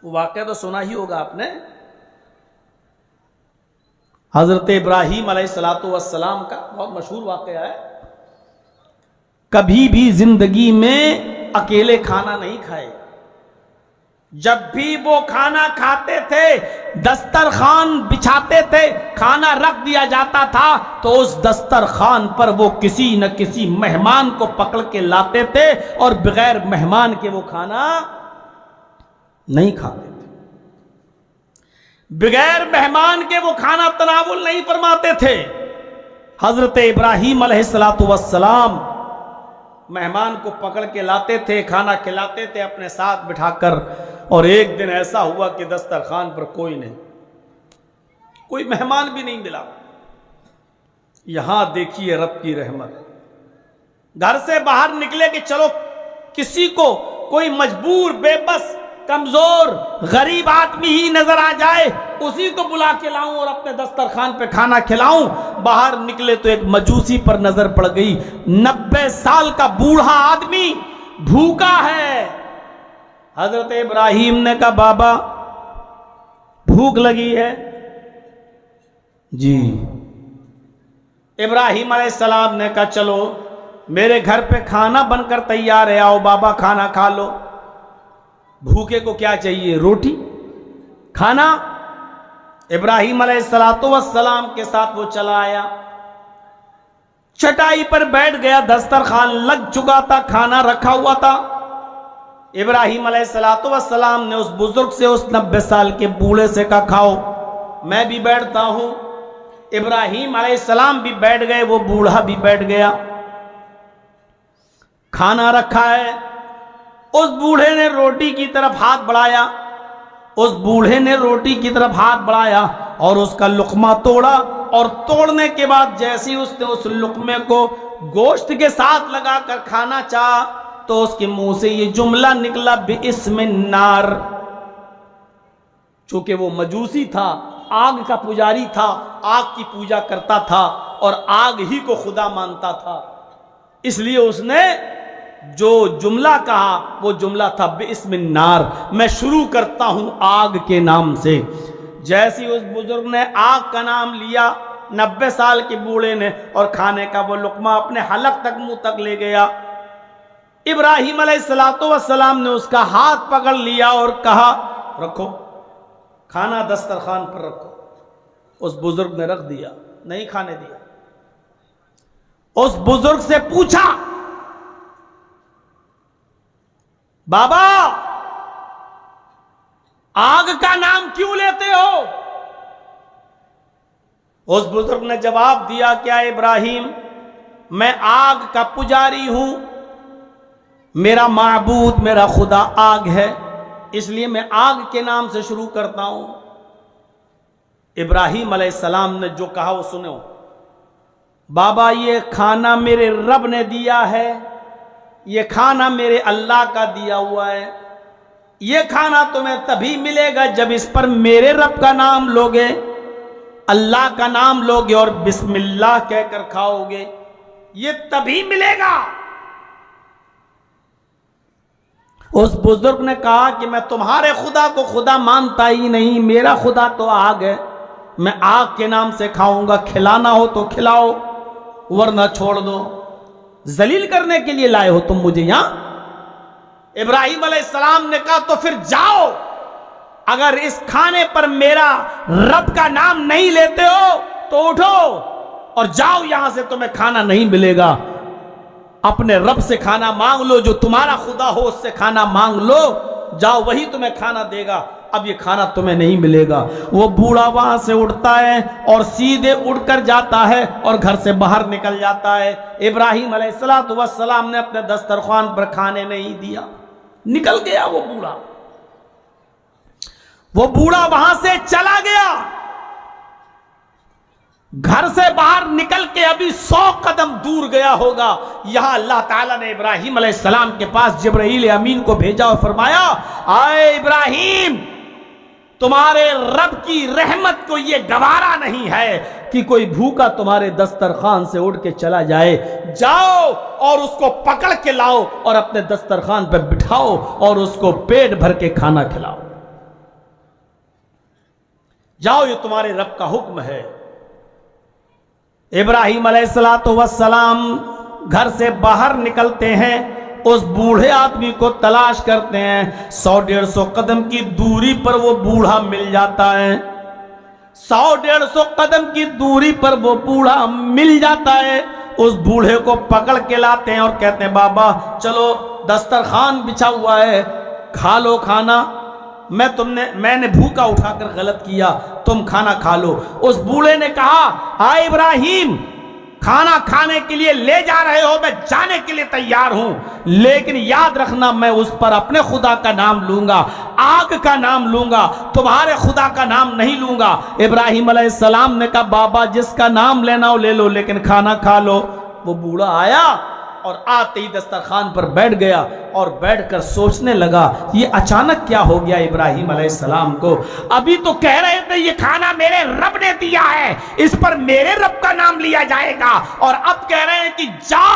وہ واقعہ تو سنا ہی ہوگا آپ نے، حضرت ابراہیم علیہ السلام کا بہت مشہور واقعہ ہے۔ کبھی بھی زندگی میں اکیلے کھانا نہیں کھائے، جب بھی وہ کھانا کھاتے تھے، دسترخوان بچھاتے تھے، کھانا رکھ دیا جاتا تھا تو اس دسترخوان پر وہ کسی نہ کسی مہمان کو پکڑ کے لاتے تھے اور بغیر مہمان کے وہ کھانا نہیں کھاتے تھے، بغیر مہمان کے وہ کھانا تناول نہیں فرماتے تھے۔ حضرت ابراہیم علیہ السلام مہمان کو پکڑ کے لاتے تھے، کھانا کھلاتے تھے اپنے ساتھ بٹھا کر، اور ایک دن ایسا ہوا کہ دسترخوان پر کوئی نہیں، کوئی مہمان بھی نہیں ملا۔ یہاں دیکھیے رب کی رحمت، گھر سے باہر نکلے کہ چلو کسی کو کوئی مجبور، بے بس، کمزور، غریب آدمی ہی نظر آ جائے، اسی کو بلا کے لاؤں اور اپنے دسترخوان پہ کھانا کھلاؤں۔ باہر نکلے تو ایک مجوسی پر نظر پڑ گئی، 90 سال کا بوڑھا آدمی بھوکا ہے۔ حضرت ابراہیم نے کہا بابا بھوک لگی ہے؟ جی۔ ابراہیم علیہ السلام نے کہا چلو میرے گھر پہ کھانا بن کر تیار ہے، آؤ بابا کھانا کھا لو۔ بھوکے کو کیا چاہیے؟ روٹی، کھانا۔ ابراہیم علیہ السلام کے ساتھ وہ چلا آیا، چٹائی پر بیٹھ گیا، دسترخوان لگ چکا تھا، کھانا رکھا ہوا تھا۔ ابراہیم علیہ السلام نے اس بزرگ سے، اس 90 سال کے بوڑھے سے کہا کھاؤ، میں بھی بیٹھتا ہوں۔ ابراہیم علیہ السلام بھی بیٹھ گئے، وہ بوڑھا بھی بیٹھ گیا، کھانا رکھا ہے۔ اس بوڑھے نے روٹی کی طرف ہاتھ بڑھایا، اس بوڑھے نے روٹی کی طرف ہاتھ بڑھایا اور اس کا لقمہ توڑا، اور توڑنے کے بعد جیسے ہی اس نے اس لقمے کو گوشت کے ساتھ لگا کر کھانا چاہا تو اس کے منہ سے یہ جملہ نکلا بِاسْمِ النار۔ چونکہ وہ مجوسی تھا، آگ کا پجاری تھا، آگ کی پوجا کرتا تھا اور آگ ہی کو خدا مانتا تھا، اس لیے اس نے جو جملہ کہا وہ جملہ تھا بِاسْمِ النار، میں شروع کرتا ہوں آگ کے نام سے۔ جیسی اس بزرگ نے آگ کا نام لیا، 90 سال کے بوڑھے نے، اور کھانے کا وہ لقمہ اپنے حلق تک، منہ تک لے گیا، ابراہیم علیہ السلام نے اس کا ہاتھ پکڑ لیا اور کہا رکھو کھانا، دسترخوان پر رکھو۔ اس بزرگ نے رکھ دیا، نہیں کھانے دیا۔ اس بزرگ سے پوچھا بابا آگ کا نام کیوں لیتے ہو؟ اس بزرگ نے جواب دیا کیا ابراہیم، میں آگ کا پجاری ہوں، میرا معبود، میرا خدا آگ ہے، اس لیے میں آگ کے نام سے شروع کرتا ہوں۔ ابراہیم علیہ السلام نے جو کہا وہ سنو، بابا یہ کھانا میرے رب نے دیا ہے، یہ کھانا میرے اللہ کا دیا ہوا ہے، یہ کھانا تمہیں تبھی ملے گا جب اس پر میرے رب کا نام لوگے، اللہ کا نام لوگے اور بسم اللہ کہہ کر کھاؤ گے، یہ تبھی ملے گا۔ اس بزرگ نے کہا کہ میں تمہارے خدا کو خدا مانتا ہی نہیں، میرا خدا تو آگ ہے، میں آگ کے نام سے کھاؤں گا، کھلانا ہو تو کھلاؤ ورنہ چھوڑ دو، ذلیل کرنے کے لیے لائے ہو تم مجھے یہاں۔ ابراہیم علیہ السلام نے کہا تو پھر جاؤ، اگر اس کھانے پر میرا رب کا نام نہیں لیتے ہو تو اٹھو اور جاؤ یہاں سے، تمہیں کھانا نہیں ملے گا، اپنے رب سے کھانا مانگ لو، جو تمہارا خدا ہو اس سے کھانا مانگ لو، جاؤ وہی تمہیں کھانا دے گا، اب یہ کھانا تمہیں نہیں ملے گا۔ وہ بوڑھا وہاں سے اٹھتا ہے اور سیدھے اڑ کر جاتا ہے اور گھر سے باہر نکل جاتا ہے۔ ابراہیم علیہ السلام نے اپنے دسترخوان پر کھانے نہیں دیا، نکل گیا وہ بوڑھا۔ وہ بوڑھا وہاں سے چلا گیا، گھر سے باہر نکل کے ابھی 100 قدم دور گیا ہوگا، یہاں اللہ تعالیٰ نے ابراہیم علیہ السلام کے پاس جبرائیل امین کو بھیجا اور فرمایا، اے ابراہیم، تمہارے رب کی رحمت کو یہ گوارا نہیں ہے کہ کوئی بھوکا تمہارے دسترخوان سے اڑ کے چلا جائے، جاؤ اور اس کو پکڑ کے لاؤ اور اپنے دسترخوان پہ بٹھاؤ اور اس کو پیٹ بھر کے کھانا کھلاؤ، جاؤ، یہ تمہارے رب کا حکم ہے۔ ابراہیم علیہ السلام گھر سے باہر نکلتے ہیں، اس بوڑھے آدمی کو تلاش کرتے ہیں، 100-150 قدم کی دوری پر وہ بوڑھا مل جاتا ہے، 100-150 قدم کی دوری پر وہ بوڑھا مل جاتا ہے۔ اس بوڑھے کو پکڑ کے لاتے ہیں اور کہتے ہیں، بابا چلو دسترخوان بچھا ہوا ہے، کھا لو کھانا، میں نے بھوکا اٹھا کر غلط کیا، تم کھانا کھا لو۔ اس بوڑھے نے کہا، آئے ابراہیم، کھانا کھانے کے لیے لے جا رہے ہو، میں جانے کے لیے تیار ہوں، لیکن یاد رکھنا میں اس پر اپنے خدا کا نام لوں گا، آگ کا نام لوں گا، تمہارے خدا کا نام نہیں لوں گا۔ ابراہیم علیہ السلام نے کہا، بابا جس کا نام لینا ہو لے لو، لیکن کھانا کھا لو۔ وہ بوڑھا آیا اور آتے ہی دسترخوان پر بیٹھ گیا اور بیٹھ کر سوچنے لگا، یہ اچانک کیا ہو گیا ابراہیم علیہ السلام کو؟ ابھی تو کہہ رہے تھے یہ کھانا میرے رب نے دیا ہے، اس پر میرے رب کا نام لیا جائے گا، اور اب کہہ رہے ہیں کہ جا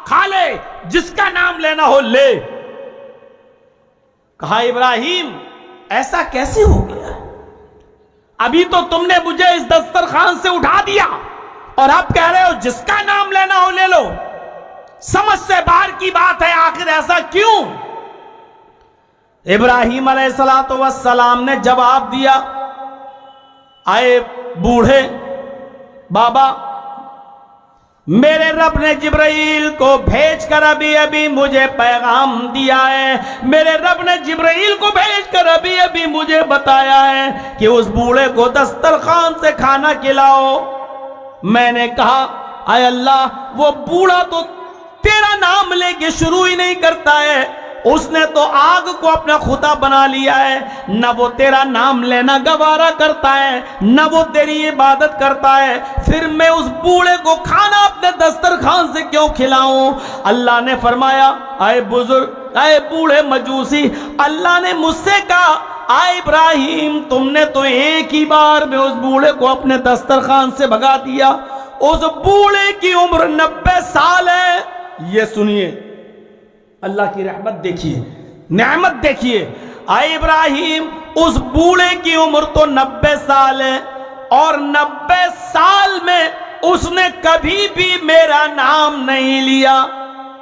کھا لے، جس کا نام لینا ہو لے۔ کہا، ابراہیم ایسا کیسے ہو گیا؟ ابھی تو تم نے مجھے اس دسترخوان سے اٹھا دیا اور اب کہہ رہے ہو جس کا نام لینا ہو لے لو، سمجھ سے باہر کی بات ہے، آخر ایسا کیوں؟ ابراہیم علیہ السلام نے جواب دیا، آئے بوڑھے، بابا میرے رب نے جبرائیل کو بھیج کر ابھی مجھے پیغام دیا ہے، میرے رب نے جبرائیل کو بھیج کر ابھی مجھے بتایا ہے کہ اس بوڑھے کو دسترخوان سے کھانا کھلاؤ۔ میں نے کہا، اے اللہ، وہ بوڑھا تو تیرا نام لے کے شروع ہی نہیں کرتا ہے، اس نے تو آگ کو اپنا خدا بنا لیا ہے، نہ وہ تیرا نام لینا گوارا کرتا ہے، نہ وہ تیری عبادت کرتا ہے، پھر میں اس بوڑھے کو کھانا اپنے دسترخوان سے کیوں کھلاؤں؟ اللہ نے فرمایا، اے بزرگ، اے بوڑھے مجوسی، اللہ نے مجھ سے کہا، اے ابراہیم، تم نے تو ایک ہی بار میں اس بوڑھے کو اپنے دسترخوان سے بھگا دیا، اس بوڑھے کی عمر 90 سال ہے۔ یہ سنیے، اللہ کی رحمت دیکھیے، نعمت دیکھیے، اے ابراہیم، اس بوڑھے کی عمر تو 90 سال ہے، اور 90 سال میں اس نے کبھی بھی میرا نام نہیں لیا۔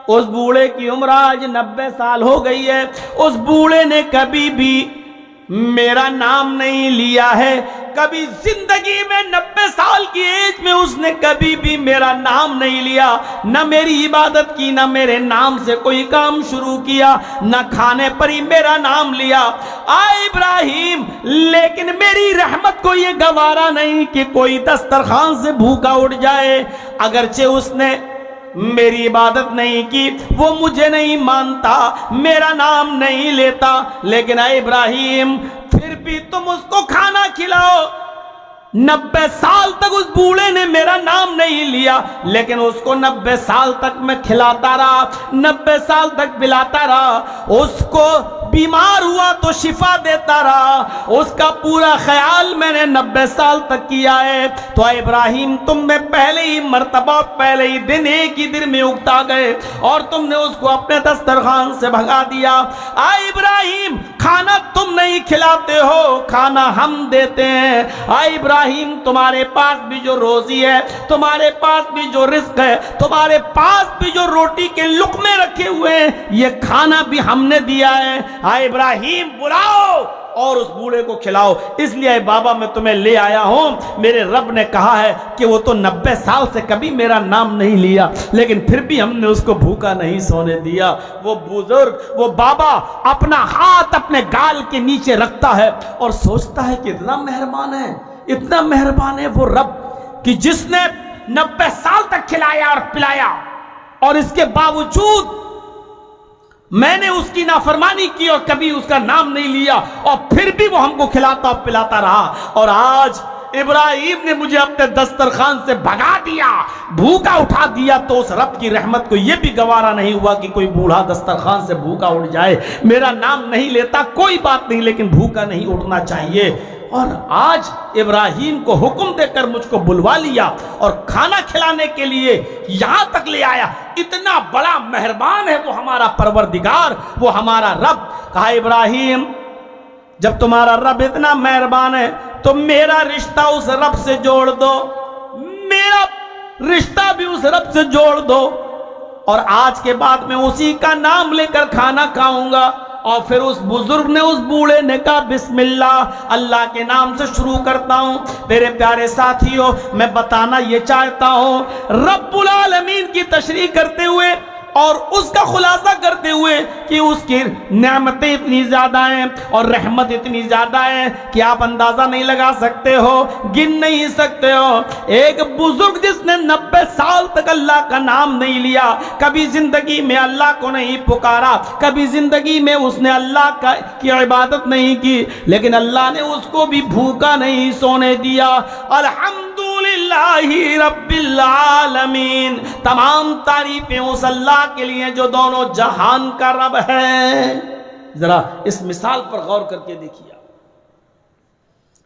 اس بوڑھے کی عمر آج 90 سال ہو گئی ہے، اس بوڑھے نے کبھی بھی میرا نام نہیں لیا ہے، کبھی زندگی میں 90 سال کی ایج میں اس نے کبھی بھی میرا نام نہیں لیا، نہ میری عبادت کی، نہ میرے نام سے کوئی کام شروع کیا، نہ کھانے پر ہی میرا نام لیا۔ اے ابراہیم، لیکن میری رحمت کو یہ گوارا نہیں کہ کوئی دسترخوان سے بھوکا اٹھ جائے، اگرچہ اس نے میری عبادت نہیں کی، وہ مجھے نہیں مانتا، میرا نام نہیں لیتا، لیکن اے ابراہیم پھر بھی تم اس کو کھانا کھلاؤ۔ 90 سال تک اس بوڑھے نے میرا نام نہیں لیا، لیکن اس کو 90 سال تک میں کھلاتا رہا، 90 سال تک پلاتا رہا، اس کو بیمار ہوا تو شفا دیتا رہا، اس کا پورا خیال میں نے 90 سال تک کیا ہے۔ تو اے ابراہیم، تم میں پہلے ہی مرتبہ، پہلے ہی دن، ایک ہی دن میں اگتا گئے اور تم نے اس کو اپنے دسترخوان سے بھگا دیا۔ اے ابراہیم، کھانا تم نہیں کھلاتے ہو، کھانا ہم دیتے ہیں۔ اے ابراہیم، تمہارے پاس بھی جو روزی ہے، تمہارے پاس بھی جو رزق ہے، تمہارے پاس بھی جو روٹی کے لقمے رکھے ہوئے ہیں، یہ کھانا بھی ہم نے دیا ہے۔ اے ابراہیم، بلاؤ اور اس بوڑھے کو کھلاؤ، اس لیے اے بابا میں تمہیں لے آیا ہوں، میرے رب نے کہا ہے کہ وہ تو 90 سال سے کبھی میرا نام نہیں لیا، لیکن پھر بھی ہم نے اس کو بھوکا نہیں سونے دیا۔ وہ بزرگ، وہ بابا اپنا ہاتھ اپنے گال کے نیچے رکھتا ہے اور سوچتا ہے کہ اتنا مہربان ہے، اتنا مہربان ہے وہ رب کہ جس نے 90 سال تک کھلایا اور پلایا، اور اس کے باوجود میں نے اس کی نافرمانی کی اور کبھی اس کا نام نہیں لیا، اور پھر بھی وہ ہم کو کھلاتا پلاتا رہا، اور آج ابراہیم نے مجھے اپنے دسترخوان سے بھگا دیا، بھوکا اٹھا دیا، تو اس رب کی رحمت کو یہ بھی گوارا نہیں ہوا کہ کوئی بوڑھا دسترخوان سے بھوکا اٹھ جائے، میرا نام نہیں لیتا کوئی بات نہیں، لیکن بھوکا نہیں اٹھنا چاہیے۔ اور آج ابراہیم کو حکم دے کر مجھ کو بلوا لیا اور کھانا کھلانے کے لیے یہاں تک لے آیا۔ اتنا بڑا مہربان ہے وہ ہمارا پروردگار، وہ ہمارا رب۔ کہا ابراہیم جب تمہارا رب اتنا مہربان ہے تو میرا رشتہ اس رب سے جوڑ دو، میرا رشتہ بھی اس رب سے جوڑ دو، اور آج کے بعد میں اسی کا نام لے کر کھانا کھاؤں گا۔ اور پھر اس بزرگ نے، اس بوڑھے نے کہا بسم اللہ، اللہ کے نام سے شروع کرتا ہوں۔ میرے پیارے ساتھیوں، میں بتانا یہ چاہتا ہوں، رب العالمین کی تشریح کرتے ہوئے اور اس کا خلاصہ کرتے ہوئے کہ اس کی نعمتیں اتنی زیادہ ہیں اور رحمت اتنی زیادہ ہے کہ آپ اندازہ نہیں لگا سکتے ہو، گن نہیں سکتے ہو۔ ایک بزرگ جس نے 90 سال تک اللہ کا نام نہیں لیا، کبھی زندگی میں اللہ کو نہیں پکارا، کبھی زندگی میں اس نے اللہ کی عبادت نہیں کی، لیکن اللہ نے اس کو بھی بھوکا نہیں سونے دیا۔ الحمدللہ رب العالمین، تمام تعریفیں اس اللہ کے لیے جو دونوں جہان کا رب ہے۔ ذرا اس مثال پر غور کر کے دیکھیے،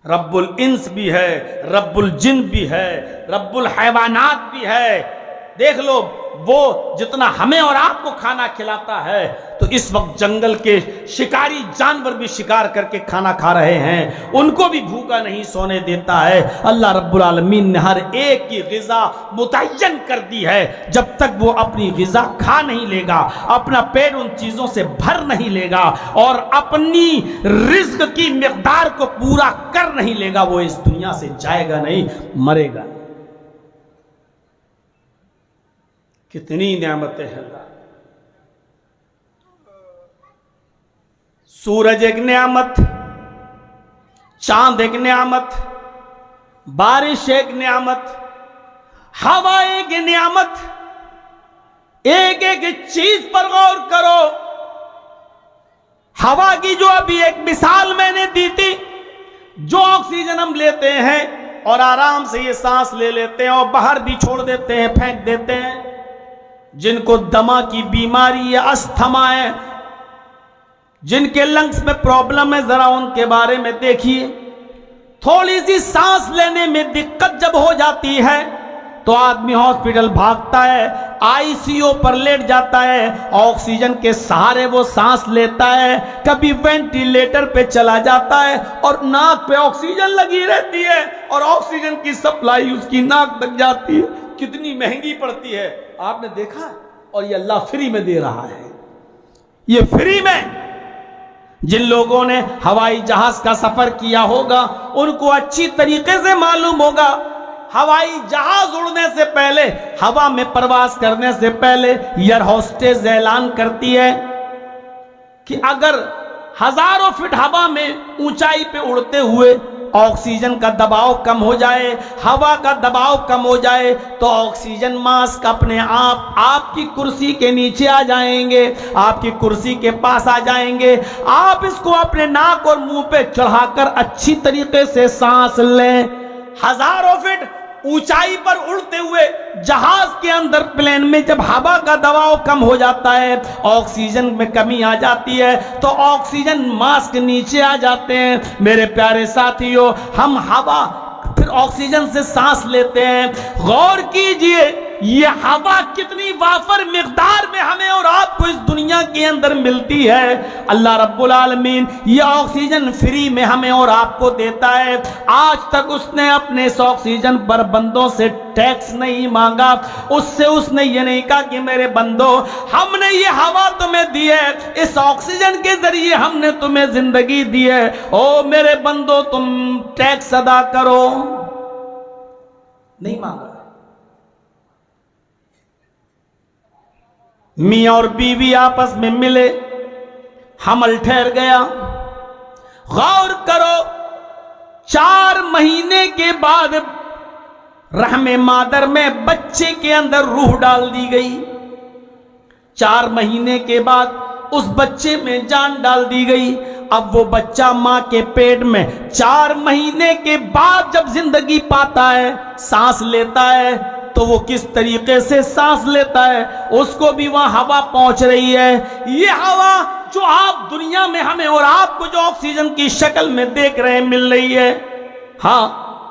رب الانس بھی ہے، رب الجن بھی ہے، رب الحیوانات بھی ہے۔ دیکھ لو وہ جتنا ہمیں اور آپ کو کھانا کھلاتا ہے، تو اس وقت جنگل کے شکاری جانور بھی شکار کر کے کھانا کھا رہے ہیں، ان کو بھی بھوکا نہیں سونے دیتا ہے۔ اللہ رب العالمین نے ہر ایک کی غذا متعین کر دی ہے، جب تک وہ اپنی غذا کھا نہیں لے گا، اپنا پیٹ ان چیزوں سے بھر نہیں لے گا اور اپنی رزق کی مقدار کو پورا کر نہیں لے گا، وہ اس دنیا سے جائے گا نہیں، مرے گا۔ کتنی نعمتیں ہیں اللہ۔ سورج ایک نعمت، چاند ایک نعمت، بارش ایک نعمت، ہوا ایک نعمت۔ ایک ایک چیز پر غور کرو۔ ہوا کی جو ابھی ایک مثال میں نے دی تھی، جو آکسیجن ہم لیتے ہیں اور آرام سے یہ سانس لے لیتے ہیں اور باہر بھی چھوڑ دیتے ہیں، پھینک دیتے ہیں، جن کو دمہ کی بیماری ہے، استھما ہے، جن کے لنگس میں پرابلم ہے، ذرا ان کے بارے میں دیکھیے۔ تھوڑی سی سانس لینے میں دقت جب ہو جاتی ہے تو آدمی ہاسپٹل بھاگتا ہے، آئی سی یو پر لیٹ جاتا ہے، آکسیجن کے سہارے وہ سانس لیتا ہے، کبھی وینٹیلیٹر پہ چلا جاتا ہے اور ناک پہ آکسیجن لگی رہتی ہے اور آکسیجن کی سپلائی اس کی ناک تک جاتی ہے، کتنی مہنگی پڑتی ہے، آپ نے دیکھا؟ اور یہ اللہ فری میں دے رہا ہے، یہ فری میں۔ جن لوگوں نے ہوائی جہاز کا سفر کیا ہوگا ان کو اچھی طریقے سے معلوم ہوگا، ہوائی جہاز اڑنے سے پہلے، ہوا میں پرواز کرنے سے پہلے ایئر ہوسٹس اعلان کرتی ہے کہ اگر ہزاروں فٹ ہوا میں اونچائی پہ اڑتے ہوئے آکسیجن کا دباؤ کم ہو جائے، ہوا کا دباؤ کم ہو جائے، تو آکسیجن ماسک اپنے آپ کی کرسی کے نیچے آ جائیں گے، آپ کی کرسی کے پاس آ جائیں گے، آپ اس کو اپنے ناک اور منہ پہ چڑھا کر اچھی طریقے سے سانس لیں۔ ہزاروں فٹ اونچائی پر اڑتے ہوئے جہاز کے اندر، پلین میں جب ہوا کا دباؤ کم ہو جاتا ہے، آکسیجن میں کمی آ جاتی ہے، تو آکسیجن ماسک نیچے آ جاتے ہیں۔ میرے پیارے ساتھیوں، ہم ہوا پھر آکسیجن سے سانس لیتے ہیں۔ غور کیجئے، یہ ہوا کتنی وافر مقدار میں ہمیں اور آپ کو اس دنیا کے اندر ملتی ہے. اللہ رب العالمین یہ آکسیجن فری میں ہمیں اور آپ کو دیتا ہے. آج تک اس نے اپنے اس آکسیجن پر بندوں سے ٹیکس نہیں مانگا. اس نے یہ نہیں کہا کہ میرے بندو ہم نے یہ ہوا تمہیں دی ہے, اس آکسیجن کے ذریعے ہم نے تمہیں زندگی دی ہے, او میرے بندو تم ٹیکس ادا کرو. نہیں مانگا. میاں اور بیوی آپس میں ملے, حمل ٹھہر گیا. غور کرو 4 مہینے کے بعد رحم مادر میں بچے کے اندر روح ڈال دی گئی. 4 مہینے کے بعد اس بچے میں جان ڈال دی گئی. اب وہ بچہ ماں کے پیٹ میں 4 مہینے کے بعد جب زندگی پاتا ہے, سانس لیتا ہے, تو وہ کس طریقے سے سانس لیتا ہے, اس کو بھی وہاں ہوا پہنچ رہی ہے. یہ ہوا جو آپ دنیا میں ہمیں اور آپ کو جو آکسیجن کی شکل میں دیکھ رہے ہیں مل رہی ہے, ہاں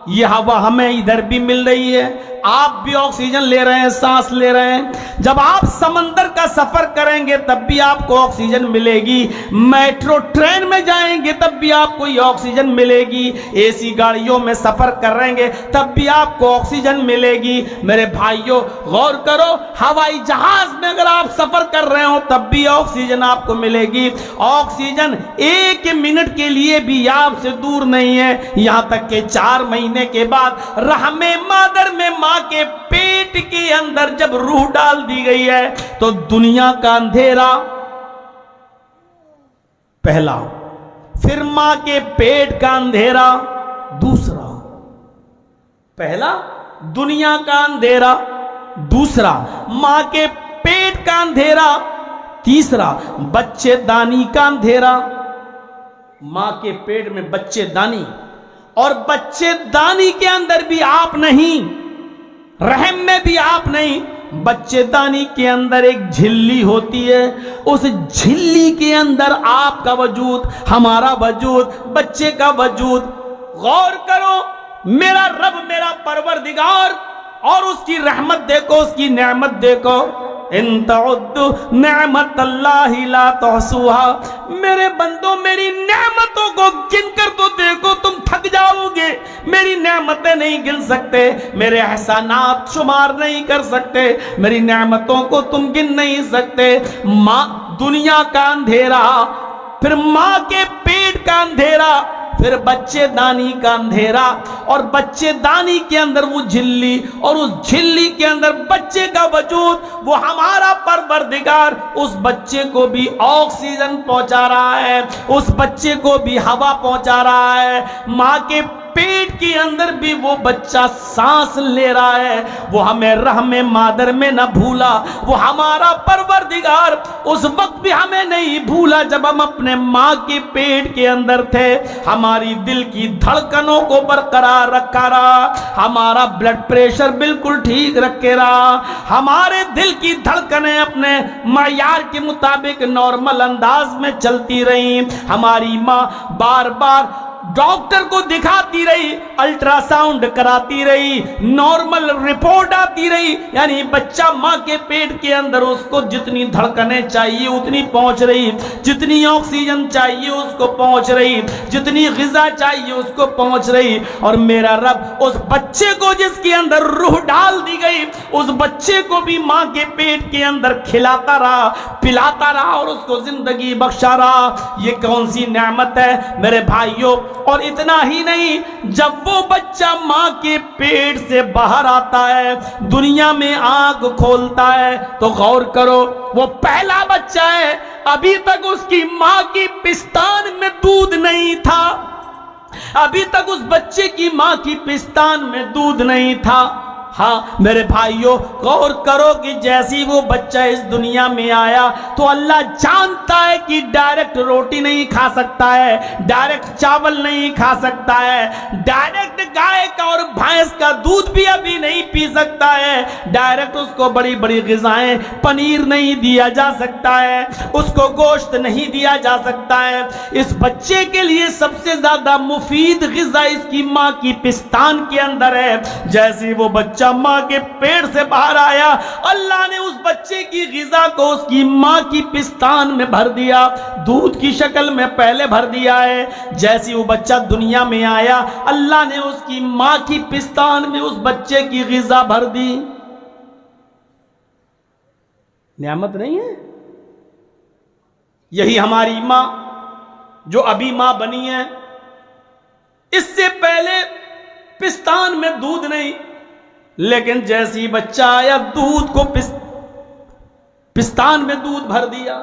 یہ ہوا ہمیں ادھر بھی مل رہی ہے. آپ بھی آکسیجن لے رہے ہیں, سانس لے رہے ہیں. جب آپ سمندر کا سفر کریں گے تب بھی آپ کو آکسیجن ملے گی. میٹرو ٹرین میں جائیں گے تب بھی آپ کو یہ آکسیجن ملے گی. اے سی گاڑیوں میں سفر کریں گے تب بھی آپ کو آکسیجن ملے گی. میرے بھائیوں غور کرو, ہوائی جہاز میں اگر آپ سفر کر رہے ہو تب بھی آکسیجن آپ کو ملے گی. آکسیجن 1 منٹ کے لیے بھی آپ سے دور نہیں ہے. یہاں تک کہ 4 مہینے کے بعد رحم مادر میں ماں کے پیٹ کے اندر جب روح ڈال دی گئی ہے تو دنیا کا اندھیرا پہلا, پھر ماں کے پیٹ کا اندھیرا دوسرا. پہلا دنیا کا اندھیرا, دوسرا ماں کے پیٹ کا اندھیرا, تیسرا بچے دانی کا اندھیرا. ماں کے پیٹ میں بچے دانی, اور بچے دانی کے اندر بھی آپ نہیں, رحم میں بھی آپ نہیں. بچے دانی کے اندر ایک جھلی ہوتی ہے, اس جھلی کے اندر آپ کا وجود, ہمارا وجود, بچے کا وجود. غور کرو, میرا رب, میرا پروردگار, اور اس کی رحمت دیکھو, اس کی نعمت دیکھو. ان تعدوا نعمت اللہ لا تحصوها. میرے بندوں میری نعمتوں کو گن کر تو دیکھو, تم تھک جاؤ گے. میری نعمتیں نہیں گن سکتے, میرے احسانات شمار نہیں کر سکتے, میری نعمتوں کو تم گن نہیں سکتے. ماں دنیا کا اندھیرا, پھر ماں کے پیٹ کا اندھیرا, پھر بچے دانی کا اندھیرا, اور بچے دانی کے اندر وہ جھلی, اور اس جھلی کے اندر بچے کا وجود. وہ ہمارا پروردگار اس بچے کو بھی آکسیجن پہنچا رہا ہے, اس بچے کو بھی ہوا پہنچا رہا ہے. ماں کے پیٹ کے اندر بھی وہ بچہ سانس لے رہا ہے. وہ ہمیں رحم مادر میں نہ بھولا, وہ ہمارا پروردگار اس وقت بھی ہمیں نہیں بھولا جب ہم اپنے ماں کے پیٹ کے اندر تھے. ہماری دل کی دھڑکنوں کو برقرار رکھا رہا, ہمارا بلڈ پریشر بالکل ٹھیک رکھے رہا, ہمارے دل کی دھڑکنیں اپنے معیار کے مطابق نارمل انداز میں چلتی رہیں. ہماری ماں بار بار ڈاکٹر کو دکھاتی رہی, الٹرا ساؤنڈ کراتی رہی, نارمل رپورٹ آتی رہی. یعنی بچہ ماں کے پیٹ کے اندر اس کو جتنی دھڑکنیں چاہیے اتنی پہنچ رہی, جتنی آکسیجن چاہیے اس کو پہنچ رہی, جتنی غذا چاہیے اس کو پہنچ رہی. اور میرا رب اس بچے کو جس کے اندر روح ڈال دی گئی, اس بچے کو بھی ماں کے پیٹ کے اندر کھلاتا رہا, پلاتا رہا, اور اس کو زندگی بخشا رہا. یہ کون سی نعمت ہے میرے بھائیوں. اور اتنا ہی نہیں, جب وہ بچہ ماں کے پیٹ سے باہر آتا ہے, دنیا میں آنکھ کھولتا ہے, تو غور کرو وہ پہلا بچہ ہے, ابھی تک اس کی ماں کی پستان میں دودھ نہیں تھا, ابھی تک اس بچے کی ماں کی پستان میں دودھ نہیں تھا. ہاں میرے بھائیوں غور کرو کہ جیسی وہ بچہ اس دنیا میں آیا تو اللہ جانتا ہے کہ ڈائریکٹ روٹی نہیں کھا سکتا ہے, ڈائریکٹ چاول نہیں کھا سکتا ہے, ڈائریکٹ گائے کا اور بھینس کا دودھ بھی ابھی نہیں پی سکتا ہے, ڈائریکٹ اس کو بڑی بڑی غذائیں, پنیر نہیں دیا جا سکتا ہے, اس کو گوشت نہیں دیا جا سکتا ہے. اس بچے کے لیے سب سے زیادہ مفید غذا اس کی ماں کی پستان کے اندر ہے. جیسے وہ بچہ بچہ ماں کے پیٹ سے باہر آیا، اللہ نے اس بچے کی غذا کو اس کی ماں کی پستان میں بھر دیا، دودھ کی شکل میں پہلے بھر دیا ہے۔ جیسی وہ بچہ دنیا میں آیا، اللہ نے اس کی ماں کی پستان میں اس بچے کی غذا بھر دی۔ نعمت نہیں ہے؟ یہی ہماری ماں جو ابھی ماں بنی ہے، اس سے پہلے پستان میں دودھ نہیں، لیکن جیسی بچہ آیا دودھ کو پستان میں دودھ بھر دیا،